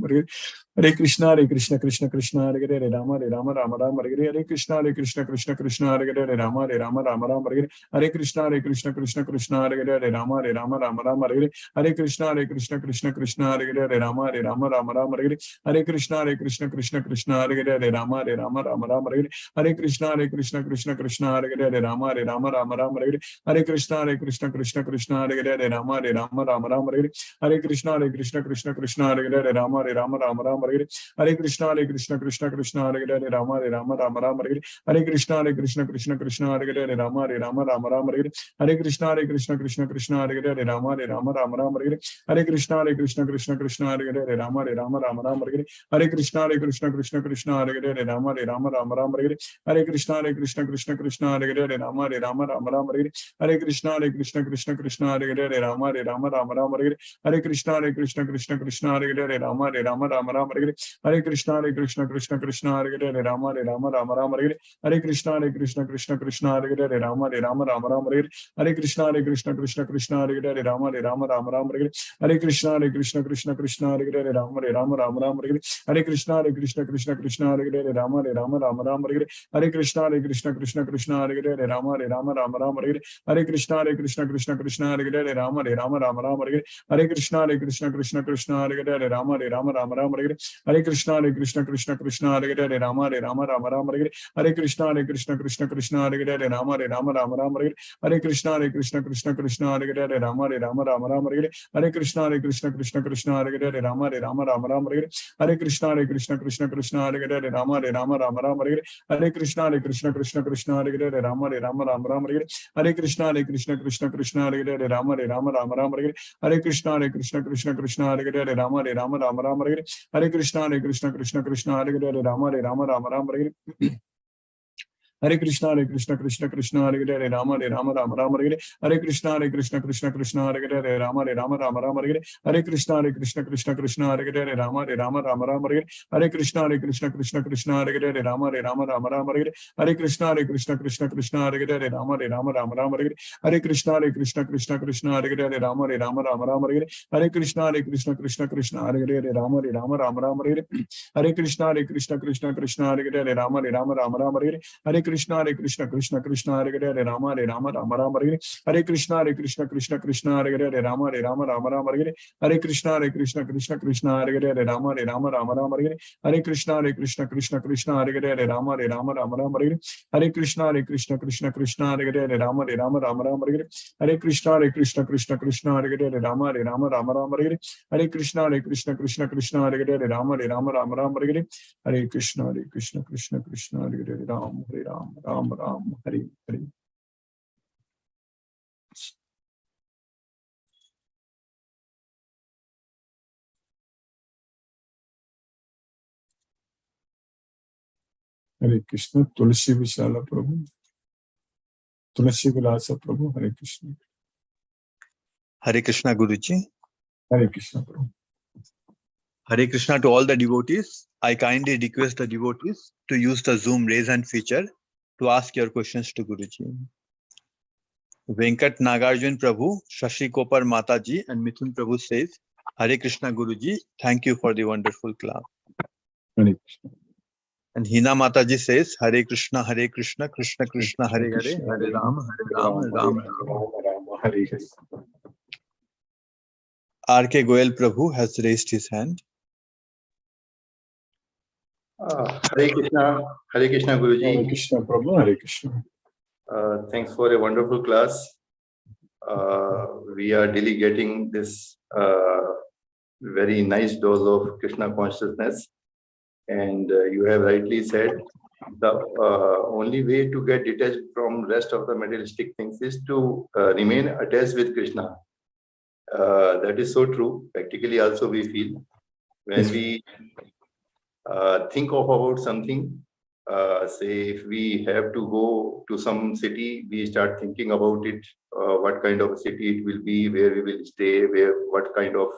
Hare Hare Krishna Krishna Hare Hare Rama Rama Rama Rama Hare Hare Krishna Krishna Hare Hare Rama Rama Rama Rama Hare Hare Krishna Krishna Hare Hare Rama Rama Rama Rama Hare Hare Krishna Krishna Hare Hare Rama Rama Rama Rama Hare Hare Krishna Krishna Hare Hare Rama Rama Rama Rama Hare Hare Krishna Krishna Hare Hare Rama Rama Rama Rama Hare Hare Krishna Krishna Hare Hare Rama Rama Rama Rama Hare Hare Krishna Krishna Hare Hare Rama Rama Rama Rama Hare Hare Krishna Krishna Hare Hare Rama Rama Rama Rama Hare Hare Krishna Krishna Hare Hare Rama Rama Rama Rama Hare Hare Krishna Krishna Hare Hare Rama Rama Rama Rama Hare Hare Krishna Krishna Hare Hare Rama Rama Rama Rama Hare Hare Krishna Krishna Hare Hare Rama Rama Rama Rama Hare Hare Krishna Krishna Hare Hare Rama Rama Rama Rama Hare Hare Krishna Krishna Hare Hare Rama Rama Rama Rama Hare Hare Krishna Krishna Hare Hare Rama Rama Rama Rama Hare Hare Krishna Krishna Hare Hare Rama Rama Rama Rama Hare Hare Krishna Krishna Hare Hare Rama Rama Rama Rama Hare Hare Krishna Krishna Hare Hare Rama Rama Rama Rama Hare Hare Krishna Krishna Hare Hare Rama Rama Rama Rama Hare Hare Krishna Krishna Hare Hare Rama Rama Rama Rama Hare Hare Krishna Krishna Hare Hare Rama Rama Rama Rama Hare Hare Krishna Krishna Hare Hare Rama Rama Rama Rama Hare Hare Krishna Krishna Hare Hare Rama Rama Rama Rama Hare Hare Krishna Krishna Hare Hare Rama Rama Rama Rama Hare Hare Krishna Krishna Hare Hare Rama Rama Rama Rama Hare Hare Krishna Krishna Hare Hare Rama Rama Rama Rama Hare Hare Krishna Krishna Hare Hare Rama Rama Rama Rama Hare Hare Krishna Krishna Hare Hare Rama Rama Rama Rama Hare Hare Krishna Krishna Hare Hare Rama Rama Rama Rama Hare Hare Krishna Krishna Hare Hare Rama Rama Rama Rama Hare Hare Krishna, Krishna Krishna, Hare Hare, Hare Rama, Rama Rama, Hare Hare. Hare Krishna, Krishna Krishna, Hare Hare, Hare Rama, Rama Rama, Hare Hare. Hare Krishna, Krishna Krishna, Hare Hare, Hare Rama, Rama Rama, Hare Hare. Hare Krishna, Krishna, Hare Hare, Hare Rama, Rama Rama, Hare Hare. Hare Krishna, Krishna, Hare Hare, Hare Rama, Rama, Hare Hare. Hare Krishna, Krishna, Hare Hare, Hare Rama, Rama, Hare Hare. Hare Krishna, Krishna, Hare Hare, Hare Rama, Rama, Hare Hare. Hare Krishna, Krishna, Hare Hare, Hare Rama, Rama, Hare Hare. Hare Krishna, Krishna, Hare Hare, Hare Rama, Rama, Hare Hare. Hare Krishna, Krishna, Hare Hare, Hare Rama, Rama, Hare Hare. Hare Krishna, Krishna, Hare Hare, Hare Rama, Rama, Hare Hare. Hare Krishna, Krishna, Hare Hare, Hare Rama, Rama, Hare Hare. Hare Krishna, Krishna, Hare Hare, Hare Rama, Rama, Hare Hare. Hare Krishna, Krishna, Hare Hare, Hare Rama, Rama, Hare Hare. Hare Krishna, Krishna, Hare Hare, Hare Rama, Rama, Hare Hare. Hare Krishna, Krishna, Hare Hare, Hare Ram, Hare Hare. Hare Krishna, Tulsi Vishala Prabhu, Tulsi Vilasa Prabhu, Hare Krishna. Hare Krishna, Guruji. Hare Krishna Prabhu. Hare Krishna to all the devotees. I kindly request the devotees to use the Zoom raise hand feature to ask your questions to Guruji. Venkat Nagarjun Prabhu, Shashi Kopar Mataji and Mithun Prabhu says, Hare Krishna Guruji, thank you for the wonderful class. Hare Krishna. And Hina Mataji says, Hare Krishna, Krishna Krishna, Hare Hare, Hare Rama, Rama. Hare Hare. R.K. Goyal Prabhu has raised his hand. Hare Krishna Guruji. Hare Krishna Prabhu, Hare Krishna. Thanks for a wonderful class. We are daily getting this very nice dose of Krishna consciousness. And you have rightly said, the only way to get detached from rest of the materialistic things is to remain attached with Krishna. That is so true. Practically also we feel when we think of about something, say if we have to go to some city, we start thinking about it, what kind of city it will be, where we will stay, what kind of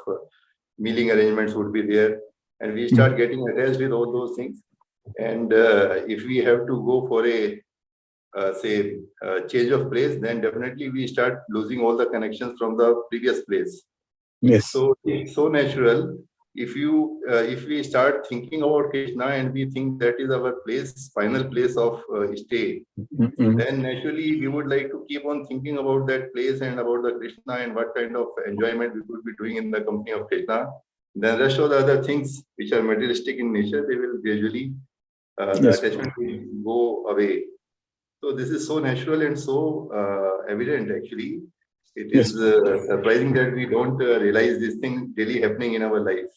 mealing arrangements would be there. And we start getting attached with all those things. And if we have to go for a change of place, then definitely we start losing all the connections from the previous place. Yes. So it's so natural. If we start thinking about Krishna and we think that is our place, final place of stay, then naturally we would like to keep on thinking about that place and about the Krishna and what kind of enjoyment we could be doing in the company of Krishna. Then rest of the other things which are materialistic in nature, they will gradually, the attachment will go away. So this is so natural and so evident actually. It is surprising that we don't realize this thing daily happening in our life.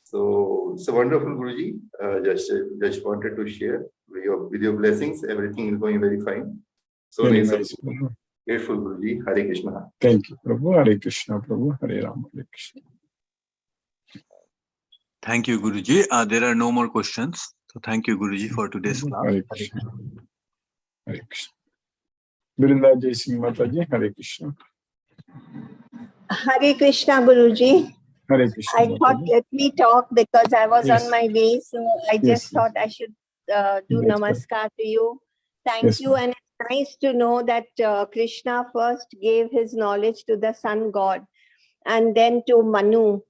So it's a wonderful, Guruji. Just wanted to share with your blessings. Everything is going very fine. So Very nice. nice, Grateful, Guruji. Hare Krishna. Thank you, Prabhu. Hare Krishna, Prabhu. Hare Rama, Hare Krishna. Thank you, Guruji. There are no more questions. So thank you, Guruji, for today's class. Hare Krishna. Hare Krishna. Vrinda Jai Singh Mataji, Hare Krishna. Hare Krishna, Guruji. Hare Krishna. I thought, let me talk because I was Yes. on my way. So I just thought I should do That's namaskar to you. Thank Yes, you. And it's nice to know that Krishna first gave his knowledge to the sun god and then to Manu.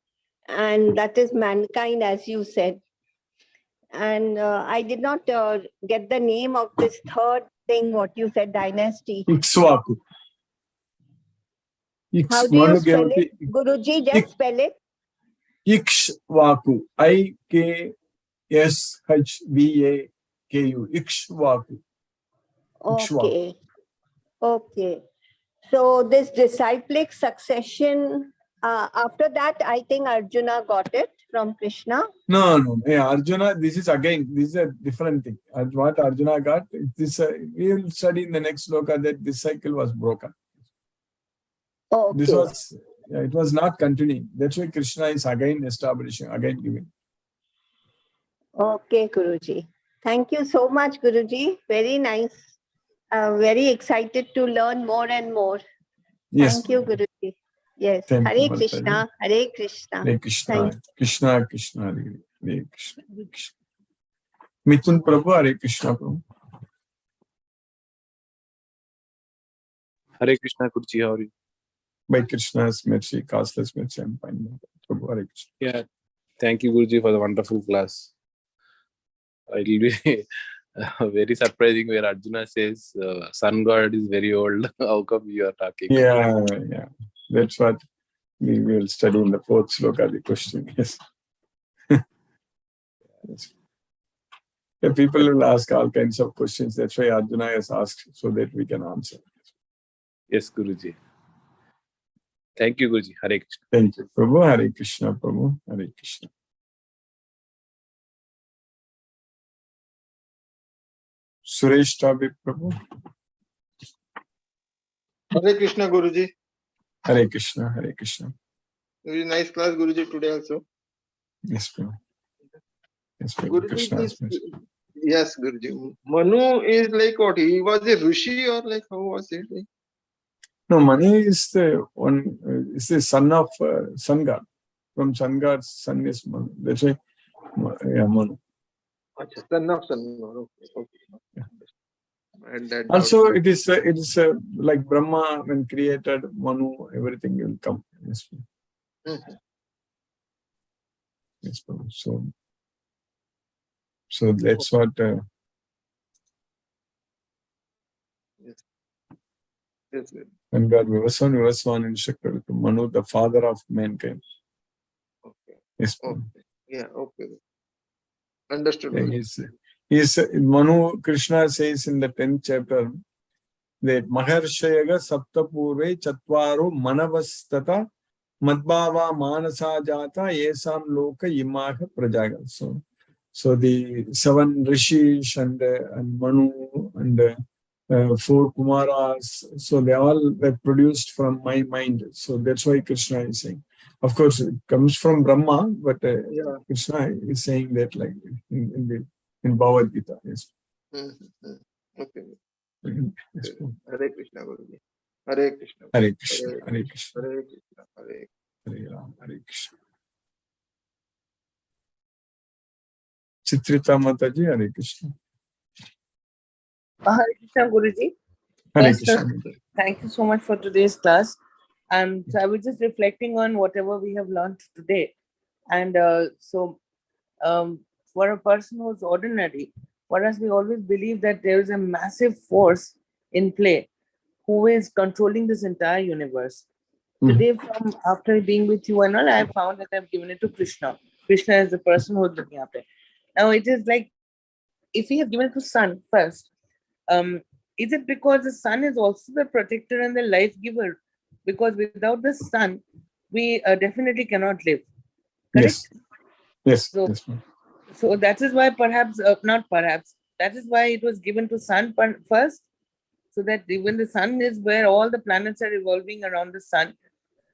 And that is mankind, as you said. And I did not get the name of this third thing, what you said, dynasty. Ikshvaku. How do you spell it? Guruji, just spell it. Ikshvaku. IKSHVAKU. Ikshvaku. Okay. Okay. So this disciplic succession, after that, I think Arjuna got it from Krishna. No. Hey, Arjuna, this is a different thing. What Arjuna got, we will study in the next sloka that this cycle was broken. Okay. It was not continuing. That's why Krishna is again establishing, again giving. Okay, Guruji. Thank you so much, Guruji. Very nice. Very excited to learn more and more. Yes. Thank you, Guruji. Yes. Thank Hare you, Krishna. Hare Krishna. Hare Krishna. Thank Krishna Krishna Hare Hare Krishna. Hare Krishna. Mithun Prabhu, Hare Krishna Prabhu. Hare Krishna, Guruji, how are you? By Krishna's mercy, causeless mercy, I'm fine. Prabhu, Hare Krishna. Yeah, thank you, Guruji, for the wonderful class. It will be very surprising where Arjuna says, sun god is very old. How come you are talking? Yeah. That's what we will study in the fourth sloka, the question. Yes. Yes. The people will ask all kinds of questions. That's why Arjuna has asked, so that we can answer. Yes, Guruji. Thank you, Guruji. Hare Krishna. Thank you, Prabhu. Hare Krishna, Prabhu. Hare Krishna. Suresh Tabi, Prabhu. Hare Krishna, Guruji. Hare Krishna, Hare Krishna. Very nice class, Guruji, today also. Yes, Prabhu. Yes, Prabhu. Guruji, Krishna has mercy. yes, Guruji. Manu is like what? He was a Rishi or like how was it? No, Mani is the one, is the son of sun god. From sun god, son is Manu. That's why, yeah, Manu. Son of Sun. Okay. Yeah. And that Also, it is like Brahma when created Manu, everything will come. Yes, Prabhu. Yes, Prabhu. So that's what. Yes, yes. When God Vivaswan instructed to Manu, the father of mankind. Okay. Yes, Okay. Yeah, okay. Understood. He's Manu, Krishna says in the 10th chapter that Maharshayaga Saptapurve Chatvaru Manavastata Madbhava Manasa Jata Yesam Loka Imaha Prajaga. So the 7 rishis and Manu and 4 Kumaras, so they all were produced from my mind. So that's why Krishna is saying. Of course, it comes from Brahma, but Krishna is saying that like in Bhagavad Gita. Yes. Okay. Yes. Hare Krishna, Guruji. Hare Krishna. Hare Krishna. Hare Krishna. Hare Krishna. Hare Ram. Hare Krishna. Chitrita Mataji, Hare Krishna. Hare Krishna, Guruji. Hare Yes, Krishna. sir. Thank you so much for today's class. So I was just reflecting on whatever we have learned today. And for a person who's ordinary, for us, we always believe that there is a massive force in play who is controlling this entire universe. Today, after being with you and all, I found that I've given it to Krishna. Krishna is the person who's looking after it. Now, it is like, if we have given it to Sun first, is it because the sun is also the protector and the life giver? Because without the sun, we definitely cannot live. Correct? Yes. So that is why that is why it was given to sun first, so that even the sun is where all the planets are revolving around the sun,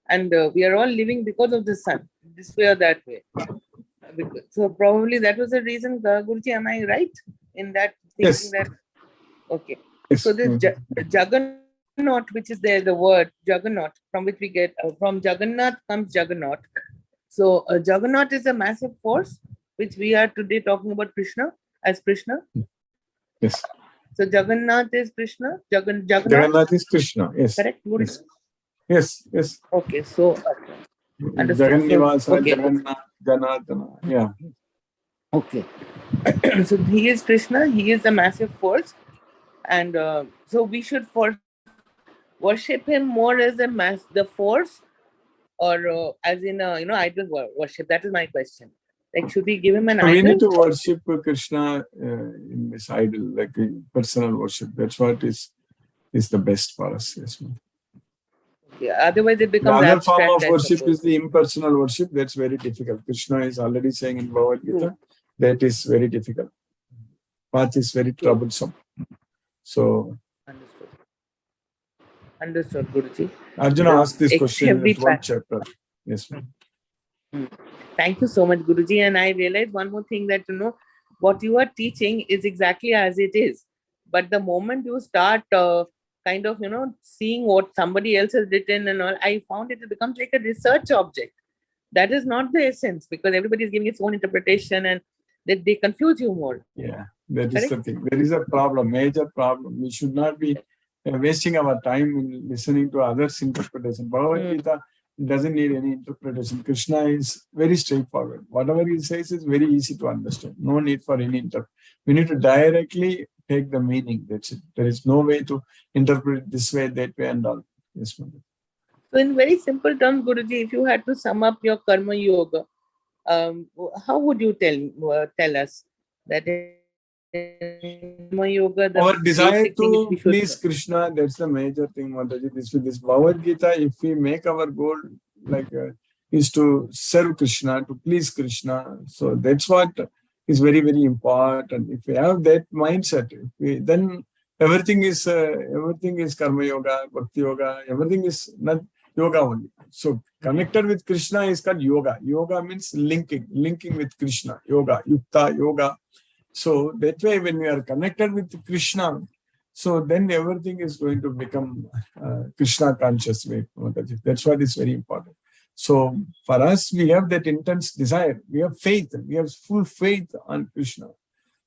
and we are all living because of the sun, this way or that way. So probably that was the reason, Guruji, am I right in that thinking that? Okay. Yes. So this Juggernaut, which is there, the word Juggernaut, from which we get, from Jagannath comes Juggernaut. So Juggernaut is a massive force, which we are today talking about Krishna as Krishna. Yes. So Jagannath is Krishna. Jagannath is Krishna. Yes. Correct? Yes. Okay. So Jagannivasa, okay. Jagannath, Janardana. Yeah. Okay. So he is Krishna. He is a massive force. And so we should worship him more as the force, or as in idol worship. That is my question. Like, should we give him an idol? We need to worship Krishna in this idol, like personal worship. That's what is the best for us. Yes. Yeah, otherwise it becomes the other abstract, form of worship is the impersonal worship. That's very difficult. Krishna is already saying in Bhagavad Gita that is very difficult. Path is very troublesome. So understood, Guruji. Arjuna asked this question in the 12th chapter. Yes, ma'am. Thank you so much, Guruji. And I realized one more thing, that what you are teaching is exactly as it is. But the moment you start kind of, seeing what somebody else has written and all, I found it becomes like a research object. That is not the essence, because everybody is giving its own interpretation and they confuse you more. Yeah, that is Correct? the thing. There is a problem, major problem. We should not be wasting our time in listening to others' interpretation. Bhagavad Gita doesn't need any interpretation. Krishna is very straightforward. Whatever he says is very easy to understand. No need for any interpretation. We need to directly take the meaning. That's it. There is no way to interpret it this way, that way, and all. Yes, ma'am. So in very simple terms, Guruji, if you had to sum up your karma yoga, how would you tell us that karma yoga, the Our desire basic thing to we should please Krishna, that's the major thing, Mataji. This Bhagavad Gita, if we make our goal is to serve Krishna, to please Krishna, so that's what is very, very important. If we have that mindset, then everything is karma yoga, bhakti yoga, everything is not yoga only. So connected with Krishna is called yoga. Yoga means linking with Krishna. Yoga, yukta, yoga. So that way, when we are connected with Krishna, so then everything is going to become Krishna conscious way. That's what is very important. So for us, we have that intense desire. We have faith. We have full faith on Krishna.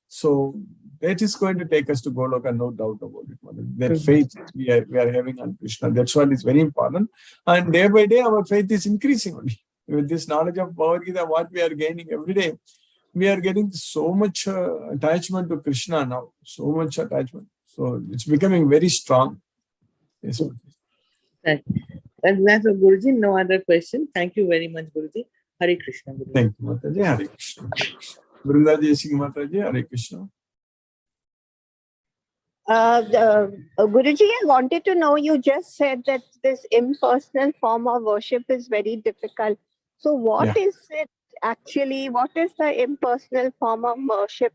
So that is going to take us to Goloka, no doubt about it. That faith we are having on Krishna. That's what is very important. And day by day, our faith is increasing only. With this knowledge of Bhagavad Gita, what we are gaining every day, we are getting so much attachment to Krishna now. So much attachment. So it's becoming very strong. Yes. Right. And that's a Guruji. No other question. Thank you very much, Guruji. Hare Krishna, Guruji. Thank you, Mataji. Hare Krishna. Vrindaji Singh Mataji, Hare Krishna. Guruji, I wanted to know, you just said that this impersonal form of worship is very difficult. So what is it actually? What is the impersonal form of worship?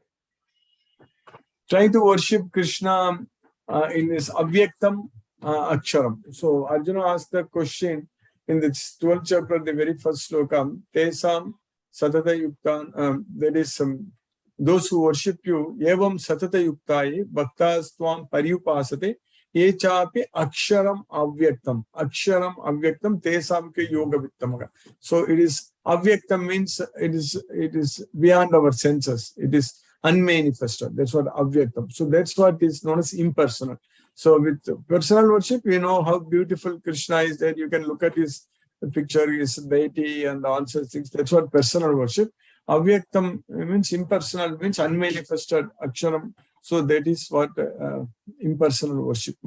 Try to worship Krishna in this avyaktam aksharam. So Arjuna asked the question in this 12th chapter, the very first slokam, Tesam satata yuktan, there is those who worship you, evam satata yuktaye, bhaktas tvam paryupasate, ye chapi aksharam avyaktam. Aksharam avyaktam, tesam ke yoga vittamaga. So it is avyaktam means it is beyond our senses. It is unmanifested. That's what avyaktam. So that's what is known as impersonal. So with personal worship, you know how beautiful Krishna is there. You can look at his picture, his deity and all such things. That's what personal worship. Avyaktam means impersonal, means unmanifested aksharam. So that is what impersonal worship.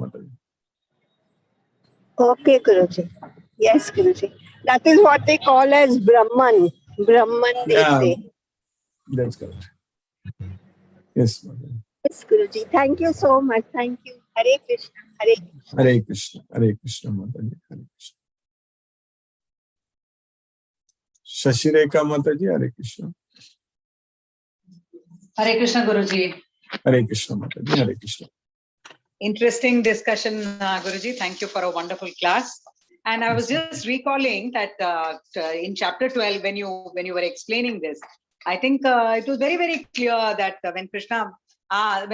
Okay, Guruji. Yes, Guruji. That is what they call as Brahman. Brahman, they say. That's correct. Yes, Yes, Guruji. Thank you so much. Thank you. Hare Krishna. Hare Krishna. Hare Krishna. Hare Krishna, Mataji. Hare Krishna. Shashireka Mataji, Hare Krishna. Hare Krishna, Guruji. Hare Krishna, Mataji. Hare Krishna. Interesting discussion, Guruji. Thank you for a wonderful class. And I was just recalling that in chapter 12, when you were explaining this, I think it was very, very clear that when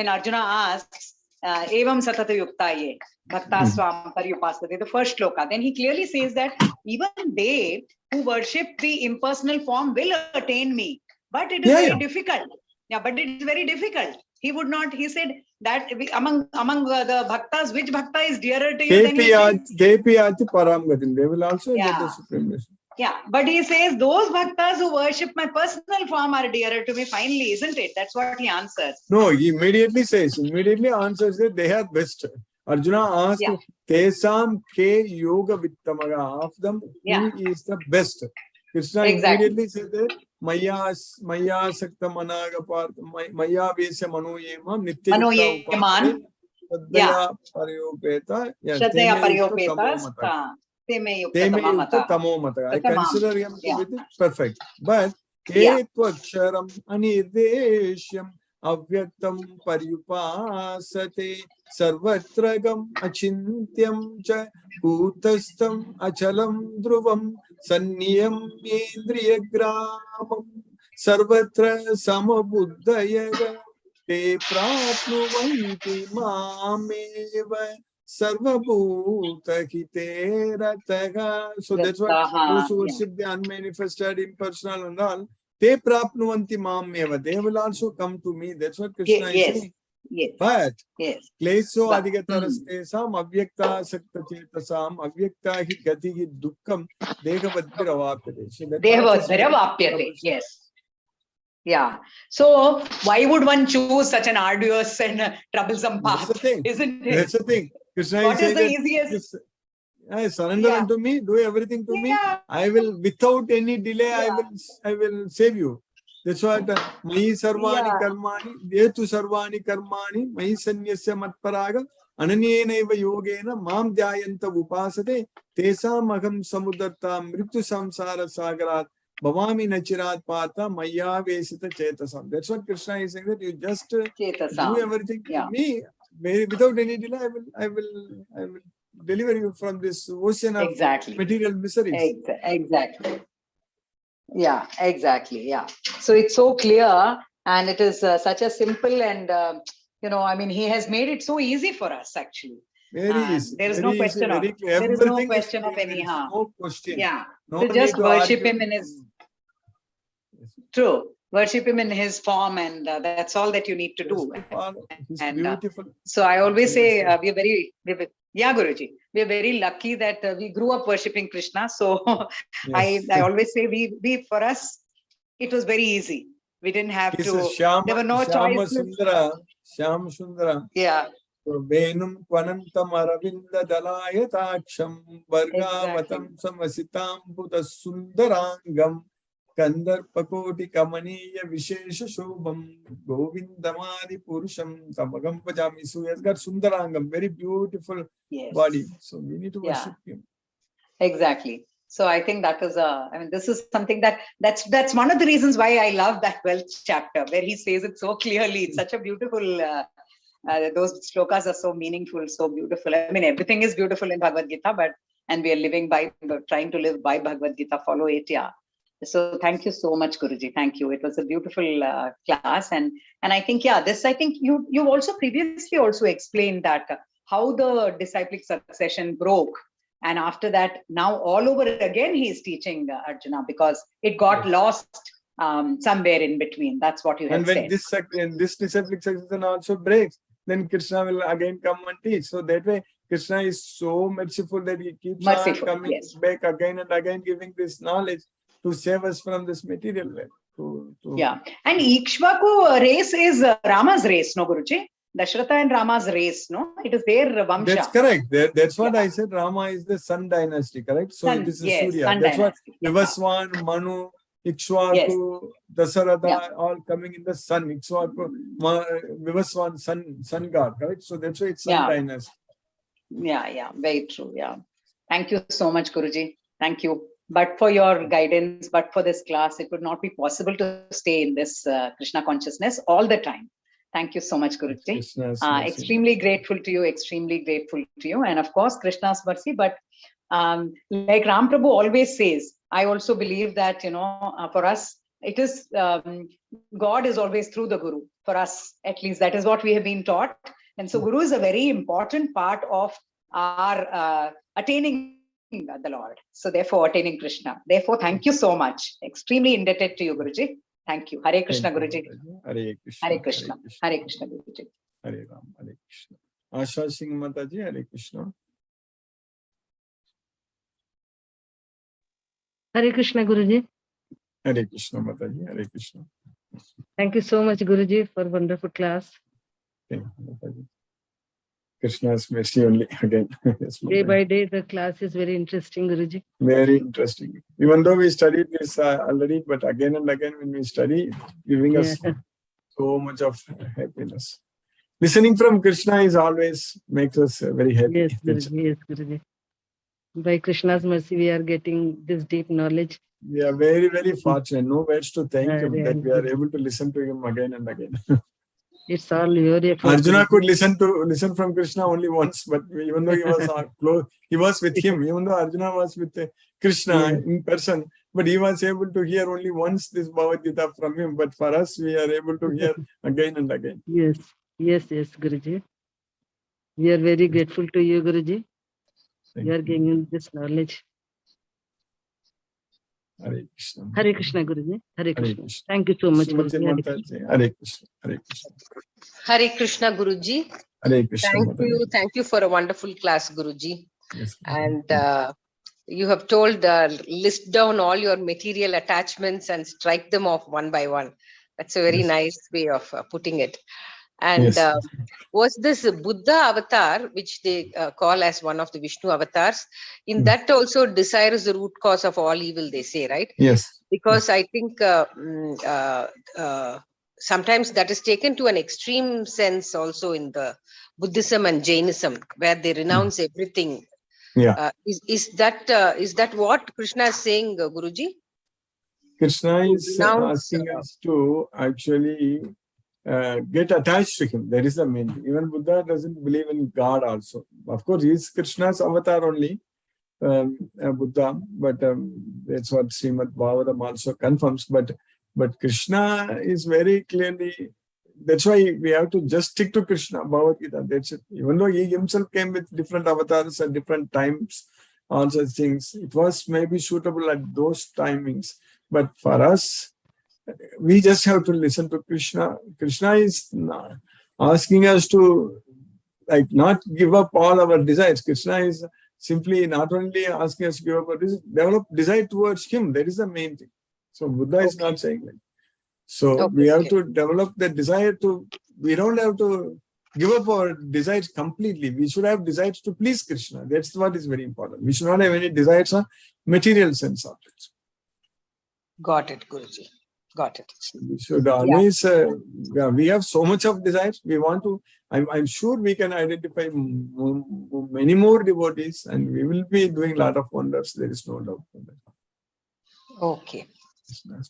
Arjuna asks, Evam satata yuktaye, bhaktasvam paryupasate, the first shloka, then he clearly says that even they who worship the impersonal form will attain me. But it is very difficult. Yeah, but it is very difficult. He would not, he said that among the bhaktas, which bhakta is dearer to you? Kepiyati param gatim. They will also get the supremacy. Yeah, but he says those bhaktas who worship my personal form are dearer to me finally, isn't it? That's what he answers. No, he immediately answers that they are best. Arjuna asked, Tesam ke yoga vittamaga, of them, who is the best? Krishna immediately said that, Maya sakta managa part, Maya vesya manoyema, nitya yukta Shraddhaya paryopeta, Shraddhaya paryopeta, Teme yukta tamomata. I consider him to be perfect. But etvaksharam anirdeshyam avyaktam paryupasate sarvatragam achintyam cha kutastam achalam dhruvam sanniyam yendriyagramam Sarvatra samabuddhayah te prapnuvanti mameva sarvabhuta hite rataha. So that's what those who worship the unmanifested, impersonal and all, te prapnuvanti mameva. They will also come to me. That's what Krishna is saying. Yes. But Yes. Kleso But, adhigatarastesam avyakta sakta chetasam avyakta hi gati hi dukkam dehavadhiravapyate. So that Dehavadhiravapyate. Yes. Yeah. So why would one choose such an arduous and troublesome path? That's the thing. Isn't it? That's the thing. Krishna What is is the saying easiest? surrender unto me, do everything to me. I will, without any delay, I will save you. That's what Mahi Sarvani Karmani, Vetu Sarvani Karmani, Mahi Sanyasya Matparaga, Ananyena Eva Yogena, Mam Dhyayanta Upasate, Tesa Maham Samudarta, Mritu Samsara Sagarat, Bhavami Nachirat Pata, Maya Vesita Chetasam. That's what Krishna is saying, that you just do everything to me. Without any delay, I will deliver you from this ocean of material miseries. Exactly. Yeah, exactly. Yeah. So it's so clear, and it is such a simple and, I mean, he has made it so easy for us, actually. Very easy. There is no question of, there is no question of any harm. No question. Yeah. No to just worship argue. him in his, true, worship him in his form, and that's all that you need to do. He's And beautiful. so I always say, we are very, Guruji, we are very lucky that we grew up worshipping Krishna. So I always say, we for us, it was very easy. We didn't have to, there were no choices. Shyam Sundara. Yeah. Venum Kwanantam Aravinda Dalayatacham Vargavatam Samasitam Buddha Sundarangam Kandar Pakoti Kamaniya Vishesha Shobham Govindamadi Purusham Tamagam Pajami. So he has got Sundarangam, very beautiful body. So we need to worship him. Exactly. So I think that is this is something that's one of the reasons why I love that 12th chapter, where he says it so clearly. It's such a beautiful, those shlokas are so meaningful, so beautiful. I mean, everything is beautiful in Bhagavad Gita, and we are trying to live by Bhagavad Gita, follow it. Yeah. So thank you so much, Guruji. Thank you. It was a beautiful class. And I think, you also previously also explained that how the disciplic succession broke. And after that, now all over again, he is teaching Arjuna, because it got lost somewhere in between. That's what you had said. And when this disciplic succession also breaks, then Krishna will again come and teach. So that way, Krishna is so merciful that he keeps on coming back again and again, giving this knowledge to save us from this material life. Yeah. And Ikshvaku race is Rama's race, no, Guruji? Dasharatha and Rama's race, no? It is their Vamsha. That's correct. That's what I said. Rama is the Sun dynasty, correct? So this is Surya. That's what Vivaswan, Manu, Ikshvaku, Dasaratha, all coming in the sun. Ikshvaku, Vivaswan, sun god, correct? So that's why it's Sun dynasty. Yeah, very true. Yeah. Thank you so much, Guruji. Thank you. But for your guidance, but for this class, it would not be possible to stay in this Krishna consciousness all the time. Thank you so much, Guruji. Extremely grateful to you. And of course, Krishna's mercy. But like Ram Prabhu always says, I also believe that, for us, it is, God is always through the Guru. For us, at least, that is what we have been taught. And so Guru is a very important part of our attaining the Lord. So therefore, attaining Krishna. Therefore, thank you so much. Extremely indebted to you, Guruji. Thank you. Hare Krishna, Guruji. Hare Krishna. Hare Krishna. Hare Krishna, Guruji. Hare Ram. Hare Krishna. Asha Singh Mataji. Hare Krishna. Hare Krishna, Guruji. Hare Krishna Mataji. Hare Krishna. Thank you so much, Guruji, for wonderful class. Thank you, Mataji. Krishna's mercy only again. Yes, day by day, the class is very interesting, Guruji. Very interesting. Even though we studied this already, but again and again when we study, giving us so much of happiness. Listening from Krishna is always makes us very happy. Yes, Guruji. Yes, Guruji. By Krishna's mercy, we are getting this deep knowledge. We are very, very fortunate. No words to thank him that we are able to listen to him again and again. It's all your effort. Arjuna Guruji. could listen from Krishna only once, but even though he was close, he was with him. Even though Arjuna was with Krishna in person, but he was able to hear only once this Bhagavad Gita from him. But for us, we are able to hear again and again. Yes, Guruji. We are very grateful to you, Guruji. You are giving this knowledge. Hare Krishna. Hare Krishna, Guruji. Hare Krishna. Krishna. Thank you so much, Srimati Guruji. Hare Mataji. Hare Krishna. Hare Krishna. Hare Krishna, Guruji. Hare Krishna. Thank you for a wonderful class, Guruji. Yes, And you have told, list down all your material attachments and strike them off one by one. That's a very nice way of putting it. And was this Buddha avatar, which they call as one of the Vishnu avatars, in that also desire is the root cause of all evil, they say, right? Yes. Because I think sometimes that is taken to an extreme sense also in the Buddhism and Jainism, where they renounce everything. Yeah. Is that what Krishna is saying, Guruji? Krishna is asking us to actually get attached to him. That is the main thing. Even Buddha doesn't believe in God also. Of course, he is Krishna's avatar only, Buddha, but that's what Srimad Bhagavatam also confirms. But Krishna is very clearly, that's why we have to just stick to Krishna, Bhagavad Gita. That's it. Even though he himself came with different avatars at different times, all such things, it was maybe suitable at those timings. But for us, we just have to listen to Krishna. Krishna is asking us to not give up all our desires. Krishna is simply not only asking us to give up our desires, develop desire towards him. That is the main thing. So Buddha is not saying that. So we have to develop the desire to, we don't have to give up our desires completely. We should have desires to please Krishna. That's what is very important. We should not have any desires on material sense objects. Got it, Guruji. Got it. We should always, we have so much of desires. We want to, I'm sure we can identify many more devotees and we will be doing a lot of wonders. There is no doubt about that. Okay.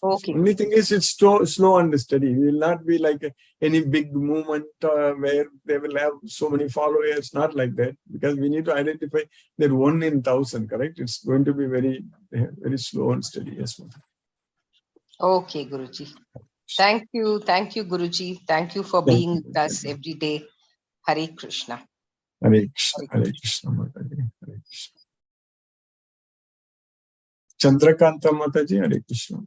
Okay. Only thing is it's slow and steady. It will not be like any big movement where they will have so many followers. Not like that, because we need to identify that 1 in 1,000. Correct? It's going to be very, very slow and steady. Yes, ma'am. Okay, Guruji. Thank you, Guruji. Thank you for being with us every day. Hare Krishna. Hare Krishna. Hare Krishna. Hare Krishna. Chandrakanta Mataji, Hare Krishna.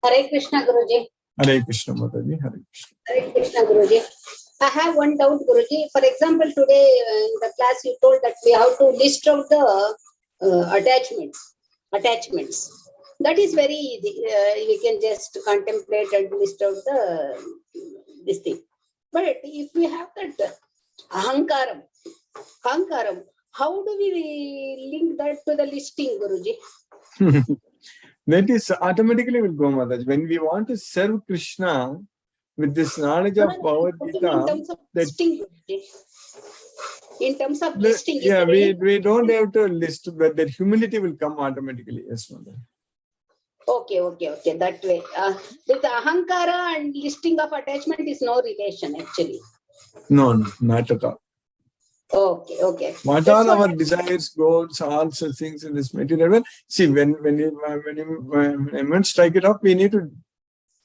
Hare Krishna, Guruji. Hare Krishna Mataji, Hare Krishna. Hare Krishna, Guruji. I have one doubt, Guruji. For example, today in the class you told that we have to list out the attachments. That is very easy. We can just contemplate and list out this thing. But if we have that ahankaram, how do we link that to the listing, Guruji? That is automatically will go, Mataji. When we want to serve Krishna with this knowledge of Bhagavad Gita, in terms of listing, Guruji. In terms of listing, yeah, we don't have to list, but that humility will come automatically. Yes, Mataji. Okay. That way. With ahankara and listing of attachment is no relation actually. No, not at all. Okay. What all our desires, goals, all such things in this material? Well, see, when you strike it up, we need to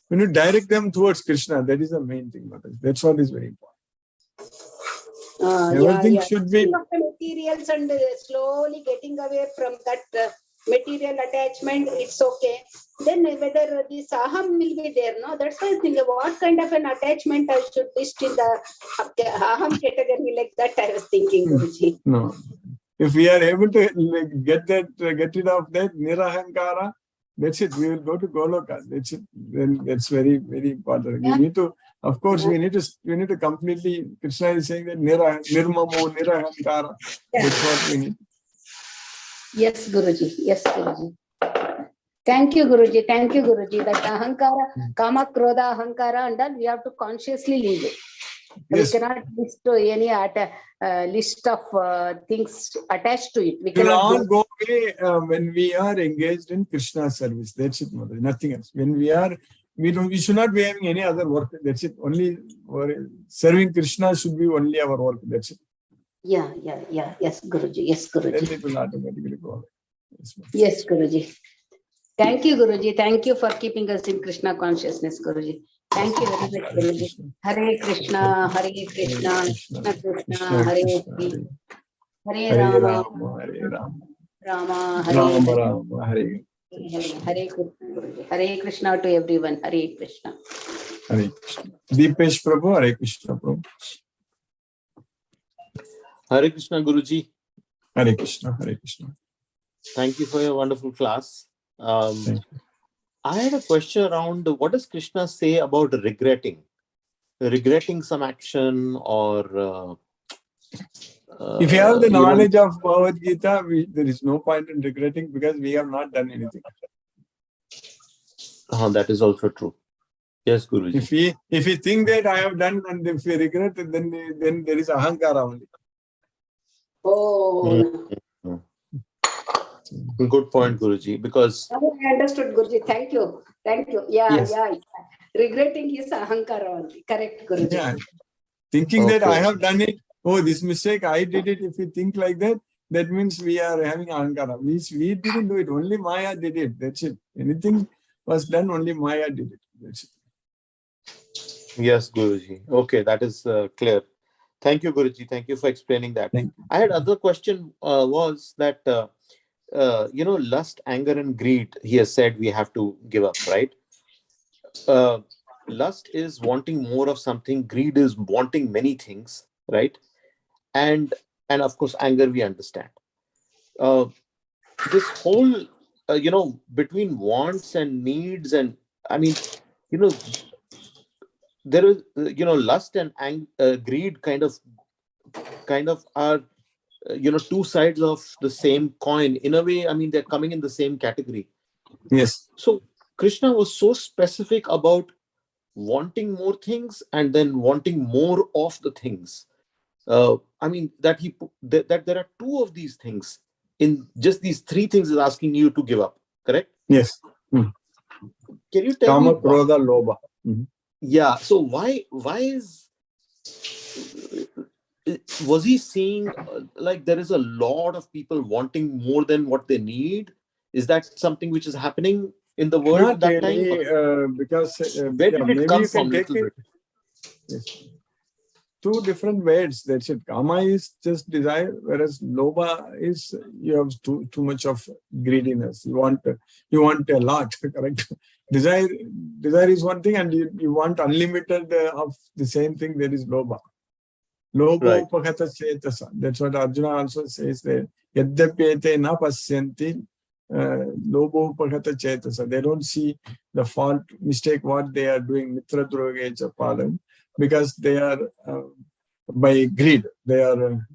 direct them towards Krishna. That is the main thing, Mataji. That's what is very important. Everything should be of the materials and slowly getting away from that material attachment. It's okay. Then whether this aham will be there, no? That's why I think what kind of an attachment I should list in the aham category, like that I was thinking, Guruji. No. If we are able to get rid of that nirahankara, that's it. We will go to Goloka. That's it. Then that's very, very important. We need to, of course, we need to completely. Krishna is saying that nirmamo nirahankara. That's what we need. Yes, Guruji. Thank you, Guruji. That ahankara, kama, krodha, ahankara, and all we have to consciously leave it. Yes. We cannot list any list of things attached to it. We will all go away when we are engaged in Krishna service. That's it, Mother. Nothing else. When we are we should not be having any other work. That's it. Only serving Krishna should be only our work. That's it. Yeah. Yes, Guruji. Yes, Then Guruji. it will automatically go away. Yes, ma'am. Yes, Guruji. Thank you, Guruji. Thank you for keeping us in Krishna consciousness, Guruji. Thank you very much, Guruji. Hare Krishna, Hare Krishna, Krishna Krishna, Hare Hare, Hare Hare Rama, Rama, Hare Rama, Rama, Hare Rama Hare. Rama, Hare Hare Krishna, Guruji. Hare Krishna to everyone. Hare Krishna. Hare Krishna. Deepesh Prabhu, Hare Krishna Prabhu. Hare Krishna Guruji. Hare Krishna, Hare Krishna. Thank you for your wonderful class. Thank you. I had a question around what does Krishna say about regretting some action or If you have the knowledge of Bhagavad Gita, there is no point in regretting because we have not done anything. that is also true. Yes, Guruji. If we think that I have done and if we regret, then there is ahankara only. Oh, Good point, Guruji. Because I understood, Guruji. Thank you. Thank you. Yeah, Yes. yeah. Regretting is ahankara only. Correct, Guruji. Yeah. Thinking that I Okay. have done it, oh, this mistake, I did it. If we think like that, that means we are having ahankara. Means we didn't do it. Only Maya did it. That's it. Anything was done, only Maya did it. That's it. yes, Guruji. Okay, that is clear. Thank you, Guruji. Thank you for explaining that. Thank you. I had other question was that lust, anger, and greed. He has said we have to give up, right? Lust is wanting more of something. Greed is wanting many things, right? And of course, anger we understand. This whole between wants and needs, and I mean, there is lust and greed kind of are two sides of the same coin in a way. I mean, they're coming in the same category. Yes. So Krishna was so specific about wanting more things and then wanting more of the things. I mean, that there are two of these things in just these three things is asking you to give up, correct? Yes. Can you tell Kama, me Krodha, Lobha. Yeah, so why was he saying like there is a lot of people wanting more than what they need? Is that something which is happening in the world Not at that really, time? because Where did it maybe come you can from? take Little it. bit. Yes. Two different words. That's it. Kama is just desire, whereas Lobha is you have too much of greediness. You want a lot, correct? Desire is one thing, and you want unlimited of the same thing. There is Lobha. Lobho Upakata Chetasa. That's what Arjuna also says there. Yadyapyete na pasyanti Lobho Upakata Chetasa. They don't see the fault, mistake, what they are doing, Mitra Drogecha Palam, because they are by greed. They are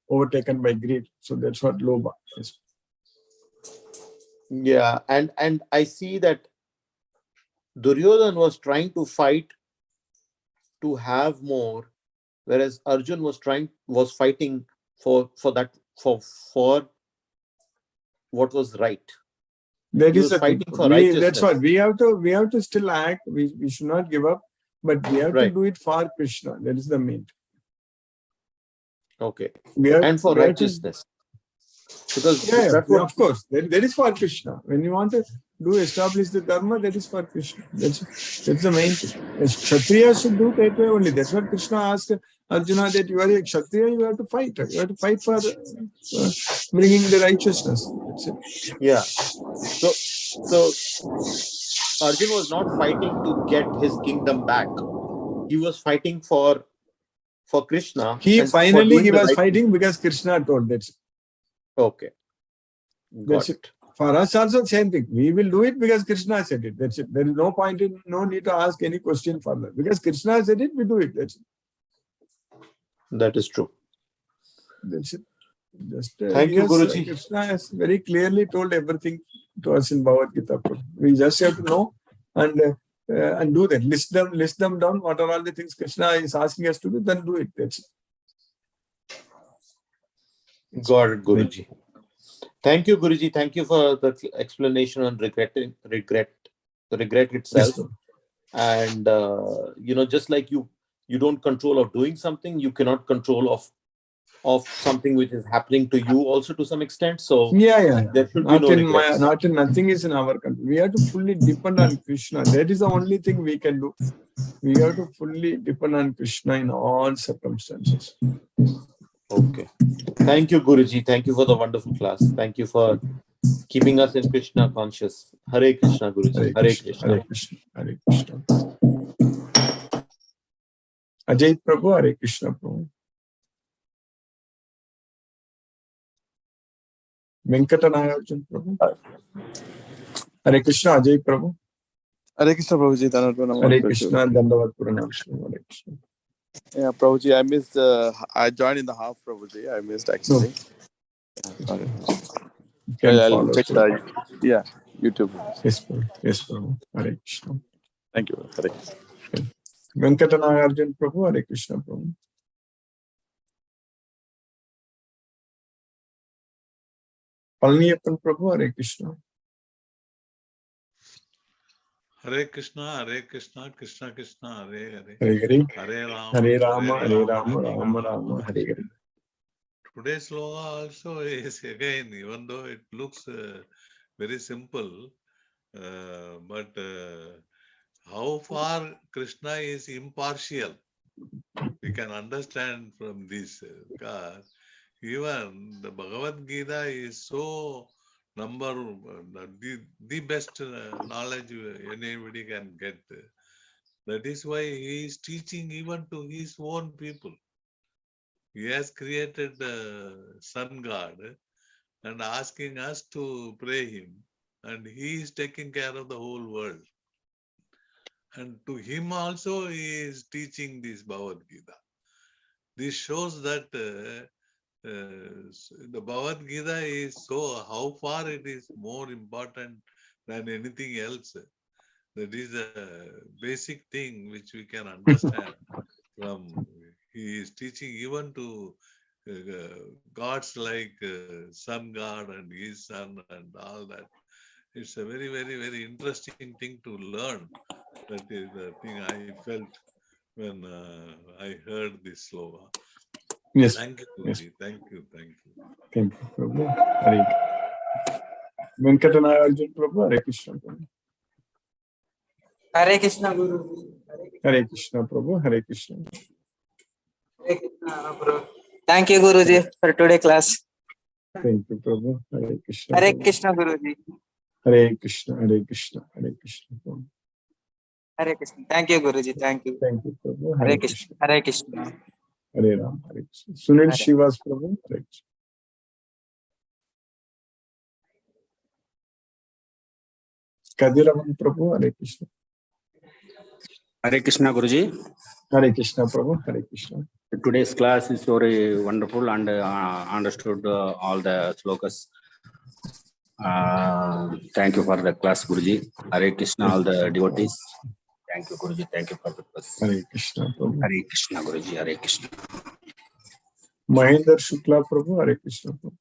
overtaken by greed. So that's what Lobha is. Yeah, and I see that Duryodhan was trying to fight to have more, whereas Arjun was fighting for what was right. That He is was the thing. fighting for righteousness. That's what we have to still act. We should not give up, but we have to Right. do it for Krishna. That is the main. Okay. We And for have righteousness. Because Yeah, that's what of course. That is for Krishna. When you want to establish the dharma, that is for Krishna. That's the main thing. Kshatriya should do that way only. That's what Krishna asked Arjuna, that you are a Kshatriya, you have to fight. You have to fight for bringing the righteousness. That's it. Yeah. So Arjun was not fighting to get his kingdom back. He was fighting for Krishna. He and finally for doing he the was right fighting thing. because Krishna told that. Okay. That's it. For us also same thing. We will do it because Krishna said it. That's it. There is no need to ask any question further. Because Krishna said it, we do it. That's it. That is true. That's it. Just Thank you, Guruji. Krishna has very clearly told everything to us in Bhagavad Gita. We just have to know and do that. List them down. What are all the things Krishna is asking us to do? Then do it. That's it. Got it, Guruji. Thank you, Guruji. Thank you for the explanation on regret. the regret itself. And just like you don't control of doing something, you cannot control of something which is happening to you also to some extent. So there should be no regrets. Nothing is in our control. We have to fully depend on Krishna. That is the only thing we can do. We have to fully depend on Krishna in all circumstances. Okay. Thank you, Guruji. Thank you for the wonderful class. Thank you for keeping us in Krishna conscious. Hare Krishna, Guruji. Hare Krishna. Hare Krishna. Hare Krishna. Ajay Prabhu, Hare Krishna Prabhu. Venkatanayajan Prabhu. Hare Krishna, Ajay Prabhu. Hare Krishna, Prabhuji. Hare Krishna, Dandavat Pranam. Hare Krishna. Yeah, Prabhuji, I missed. I joined in the half, Prabhuji. I missed actually. Sorry. You can I'll follow. check YouTube. Yes, Prabhu. Yes, Prabhu. Hare Krishna. Thank you. Hare Krishna. Venkatanayajan Prabhu, Hare Krishna Prabhu. Palniyappan Prabhu, Hare Krishna. Hare Krishna, Krishna Krishna, Hare Hare. Hare Hare. Hare Rama, Hare Rama, Hare Rama, Rama Rama, Hare Hare. Today's sloga also is again, even though it looks very simple, but how far Krishna is impartial, we can understand from this. Because even the Bhagavad Gita is so the best knowledge anybody can get. That is why he is teaching even to his own people. He has created the sun god and asking us to pray him, and he is taking care of the whole world. And to him also he is teaching this Bhagavad Gita. This shows that the Bhagavad Gita is so, how far it is more important than anything else. That is a basic thing which we can understand from. He is teaching even to gods like sun god and his son and all that. It's a very, very, very interesting thing to learn. That is the thing I felt when I heard this sloga. Yes. Thank you, Yes. Guruji. Thank you. Thank you. Thank you, Prabhu. Hare Venkatanayajan Prabhu, Hare Krishna Prabhu. Hare Krishna, Guru. Hare Krishna Prabhu, Hare Krishna. Hare Krishna, Guru. Thank you, Guruji, for today class. Thank you, Prabhu. Hare Krishna. Hare Prabhu. Krishna, Guruji. Hare Krishna, Hare Krishna, Hare Krishna Prabhu. Hare Krishna. Thank you, Guruji. Thank you. Thank you, Prabhu. Hare Krishna. Hare Krishna. Hare Ram, Hare Krishna. Sunil Hare. Shivas Prabhu, Hare Krishna. Kadiravan Prabhu, Hare Krishna. Hare Krishna, Guruji. Hare Krishna Prabhu, Hare Krishna. Today's class is very wonderful and understood all the slokas. Thank you for the class, Guruji. Hare Krishna, all the devotees. Thank you, Guruji. Thank you for the class. Hare Krishna Prabhu. Hare Krishna, Guruji. Hare Krishna. Mahendra Shukla Prabhu, Hare Krishna Prabhu.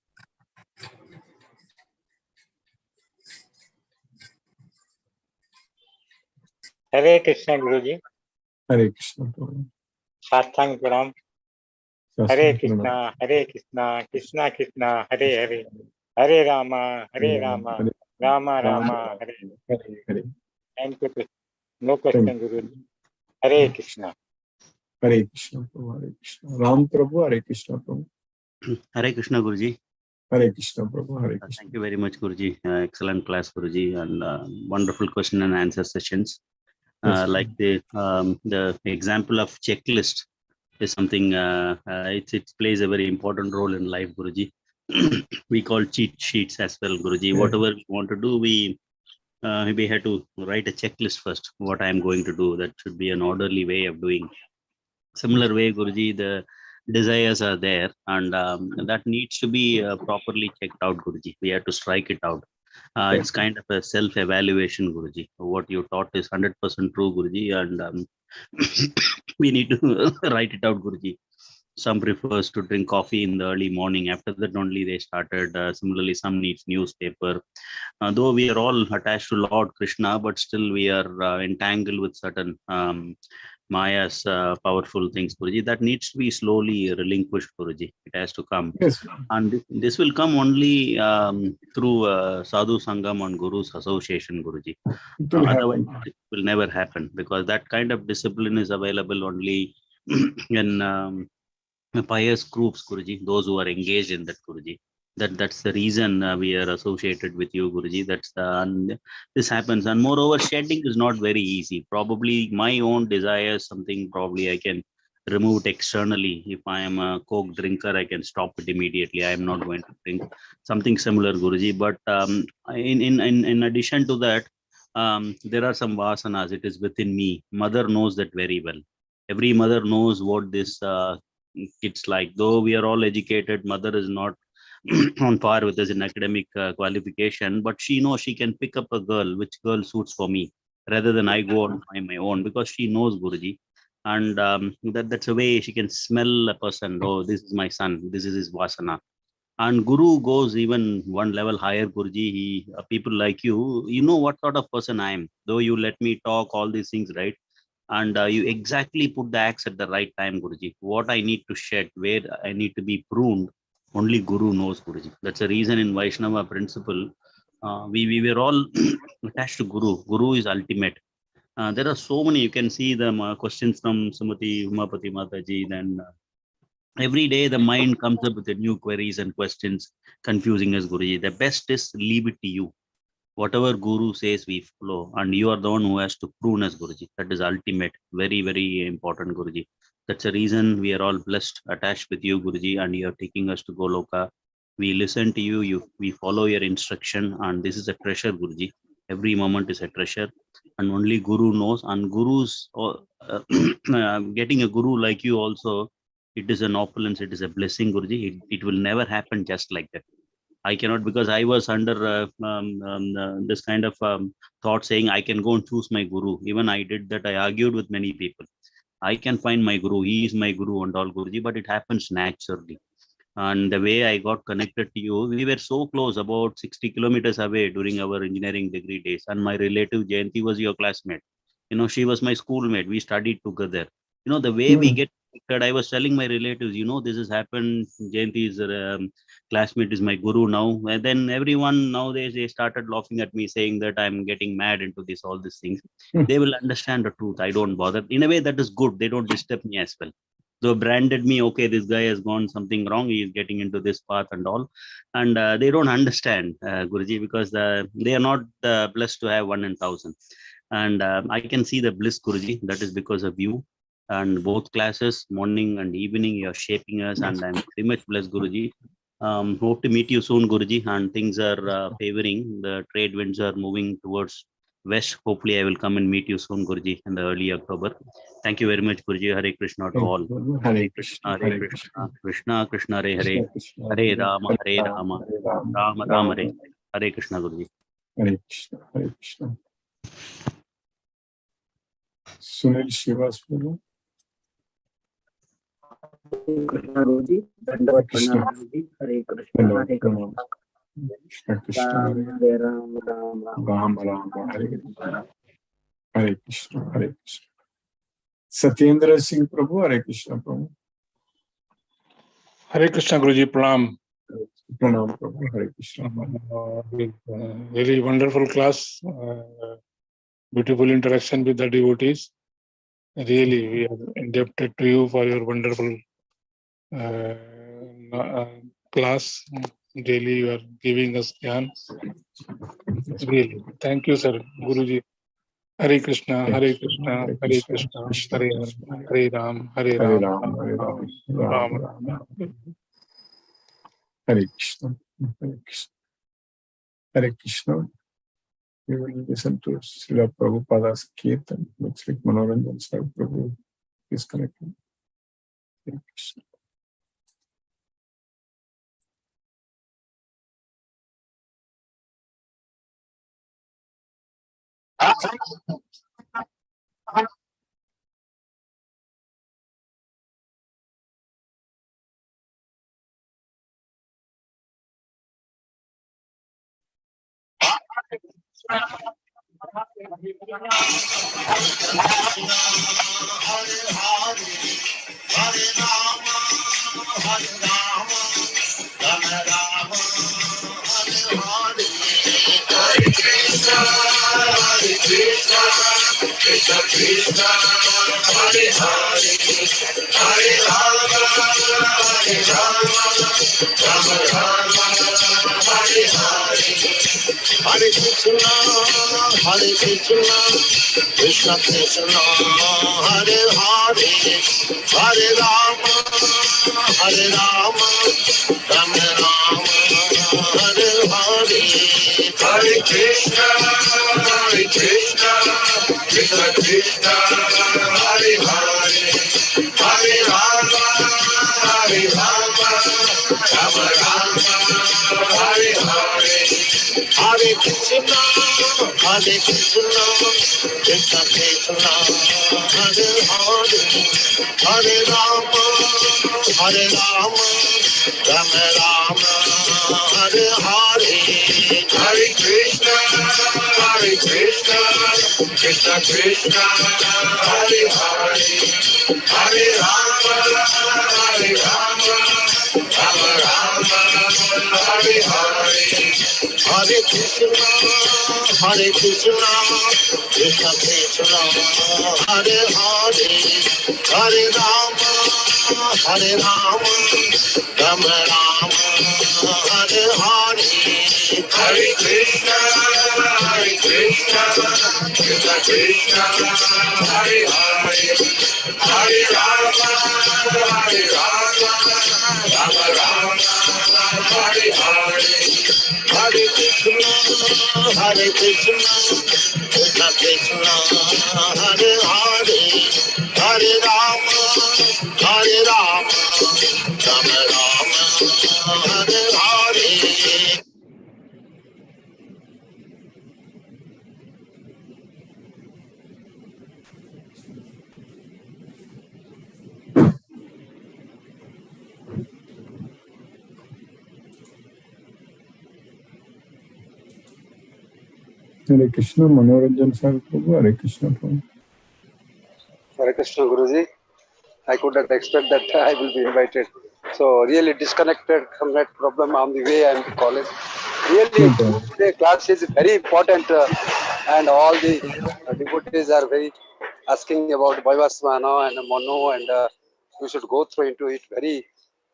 Hare Krishna, Guruji. Hare Krishna Prabhu. Shastang Pranam. Hare Krishna, Hare Krishna, Krishna Krishna, Hare Hare. Hare Rama, Hare Rama, Rama Rama, Hare Hare. Thank you. No question, Guruji. Hare Krishna. Hare Krishna Prabhu, Hare Krishna. Ram Prabhu, Hare Krishna Prabhu. Hare Krishna, Guruji. Hare Krishna Prabhu, Hare Krishna. Thank you very much, Guruji. Excellent class, Guruji, and wonderful question and answer sessions. Yes, Like the example of checklist is something it plays a very important role in life, Guruji. We call cheat sheets as well, Guruji. Yeah. Whatever we want to do, we have to write a checklist first. What I am going to do, that should be an orderly way of doing. Similar way, Guruji, the desires are there, and that needs to be properly checked out, Guruji. We have to strike it out. It's kind of a self-evaluation, Guruji. What you taught is 100% true, Guruji, and we need to write it out, Guruji. Some prefers to drink coffee in the early morning. After that only they started. Similarly, some needs newspaper. Though we are all attached to Lord Krishna, but still we are entangled with certain Maya's powerful things, Guruji. That needs to be slowly relinquished, Guruji. It has to come. Yes. And this will come only through Sadhu Sangam and Guru's association, Guruji. It will Otherwise, happen. it will never happen, because that kind of discipline is available only in pious groups, Guruji, those who are engaged in that, Guruji. That's the reason we are associated with you, Guruji. And this happens. And moreover, shedding is not very easy. Probably my own desires, something probably I can remove it externally. If I am a Coke drinker, I can stop it immediately. I am not going to drink something similar, Guruji. But in addition to that, there are some vasanas. It is within me. Mother knows that very well. Every mother knows what this kids like. Though we are all educated, mother is not on par with us in academic qualification, but she knows she can pick up a girl, which girl suits for me, rather than I go on my own, because she knows, Guruji. And that's a way she can smell a person. Oh, this is my son, this is his vasana. And Guru goes even one level higher, Guruji. People like you know what sort of person I am. Though you let me talk all these things, right? And you exactly put the axe at the right time, Guruji. What I need to shed, where I need to be pruned, only Guru knows, Guruji. That's a reason in Vaishnava principle, we were all attached to Guru. Guru is ultimate. There are so many, you can see the questions from Sumati Umapati Mataji. Then every day the mind comes up with the new queries and questions, confusing us, Guruji. The best is leave it to you. Whatever Guru says, we follow, and you are the one who has to prune us, Guruji. That is ultimate, very, very important, Guruji. That's the reason we are all blessed, attached with you, Guruji, and you are taking us to Goloka. We listen to you, we follow your instruction, and this is a treasure, Guruji. Every moment is a treasure, and only Guru knows. And Guru's getting a Guru like you also, it is an opulence, it is a blessing, Guruji. It will never happen just like that. I cannot, because I was under this kind of thought saying I can go and choose my Guru. Even I did that. I argued with many people. I can find my Guru. He is my Guru and all, Guruji, but it happens naturally. And the way I got connected to you, we were so close, about 60 kilometers away during our engineering degree days. And my relative Jayanti was your classmate. She was my schoolmate. We studied together. The way we get connected, I was telling my relatives, this has happened. Jayanti's classmate is my Guru now. And then everyone nowadays, they started laughing at me, saying that I'm getting mad into all these things. They will understand the truth. I don't bother. In a way, that is good. They don't disturb me as well. So branded me, okay, this guy has gone something wrong, he is getting into this path and all. And they don't understand, Guruji, because they are not blessed to have 1 in 1,000. And I can see the bliss, Guruji. That is because of you. And both classes, morning and evening, you are shaping us, and I'm very much blessed, Guruji. Hope to meet you soon, Guruji. And things are favoring. The trade winds are moving towards west. Hopefully, I will come and meet you soon, Guruji, in the early October. Thank you very much, Guruji. Hare Krishna to all. Hare Krishna, Hare Krishna. Krishna Krishna Hare Hare. Hare Rama, Hare Rama. Rama Rama Hare. Hare Krishna, Guruji. Hare Krishna, Hare Krishna. Sunil Srivas, Prabhu. Krishna Guruji, Dandavat Pranam Guruji, Hare Krishna, Hare Krishna. Hare Krishna, Hare Ram, Ram Ram. Ram Ram, Hare Krishna. Hare Krishna, Hare Krishna. Satyendra Singh Prabhu, Hare Krishna, Prabhu. Hare Krishna Guruji, Pranam. Pranam Prabhu, Hare Krishna. Really wonderful class. Beautiful interaction with the devotees. Really, we are indebted to you for your wonderful class. Daily, you are giving us jnana. Really, thank you, sir. Guruji. Hare Krishna, Hare Krishna, Hare Krishna, Hare Ram, Hare Ram, Hare Ram, Ram Ram. Hare Krishna, Hare Krishna. Hare Krishna. We will listen to Srila Prabhupada's Kirtan. Looks like Manoranjan Sahib Prabhu is connected. Hare Krishna. Hare Krishna, Krishna Krishna, Hare Hare, Hare Rama, Rama Rama, Hare Hare. Hare Krishna, Krishna Krishna, Hare Hare, Hare Rama, Rama Rama, Hare Hare. Hare Krishna, Krishna Krishna, Hare Hare, Hare Rama, Rama Rama, Hare Hare. Hare Krishna, Krishna Krishna, Hare Hare, Hare Rama, Rama Rama, Hare Hare. Hare Krishna, Krishna Krishna, Hare Hare, Hare Rama, Rama Rama, Hare Hare. Hare Krishna, Krishna Krishna, Hare Hare, Hare Rama, Rama Rama, Hare Hare. Hare Krishna, Krishna Krishna, Hare Hare, Hare Rama, Rama Rama, Hare Hare. Hare Krishna, Manoranjan Sir Prabhu, Hare Krishna Prabhu. Hare Krishna Guruji. I could not expect that I will be invited. So really disconnected from that problem on the way and to college. Really, the class is very important and all the devotees are very asking about Vaivasvana and Mano and we should go through into it very,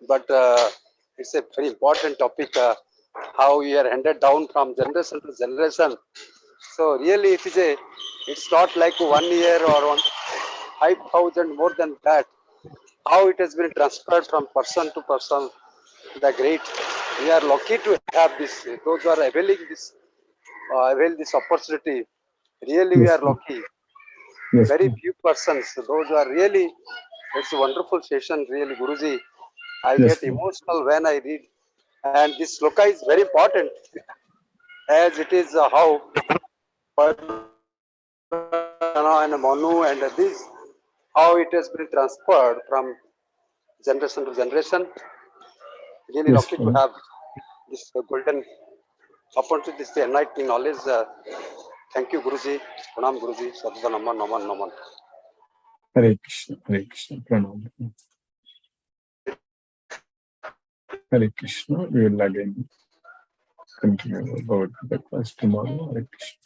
but it's a very important topic how we are handed down from generation to generation. So really it's not like 1 year or 5,000 more than that. How it has been transferred from person to person, the great. We are lucky to have this. Those who are availing this, avail this opportunity. Really, we are lucky. Very few persons. Those who are really, it's a wonderful session. Really, Guruji, I get emotional when I read. And this sloka is very important, as it is how and Manu and this, how it has been transferred from generation to generation. Really lucky to have this golden opportunity, this enlightening knowledge. Thank you, Guruji. Pranam, Guruji. Sadhana Naman, Naman, Naman. Hare Krishna, Pranam. Hare Krishna, we will again continue about the class tomorrow. Hare Krishna.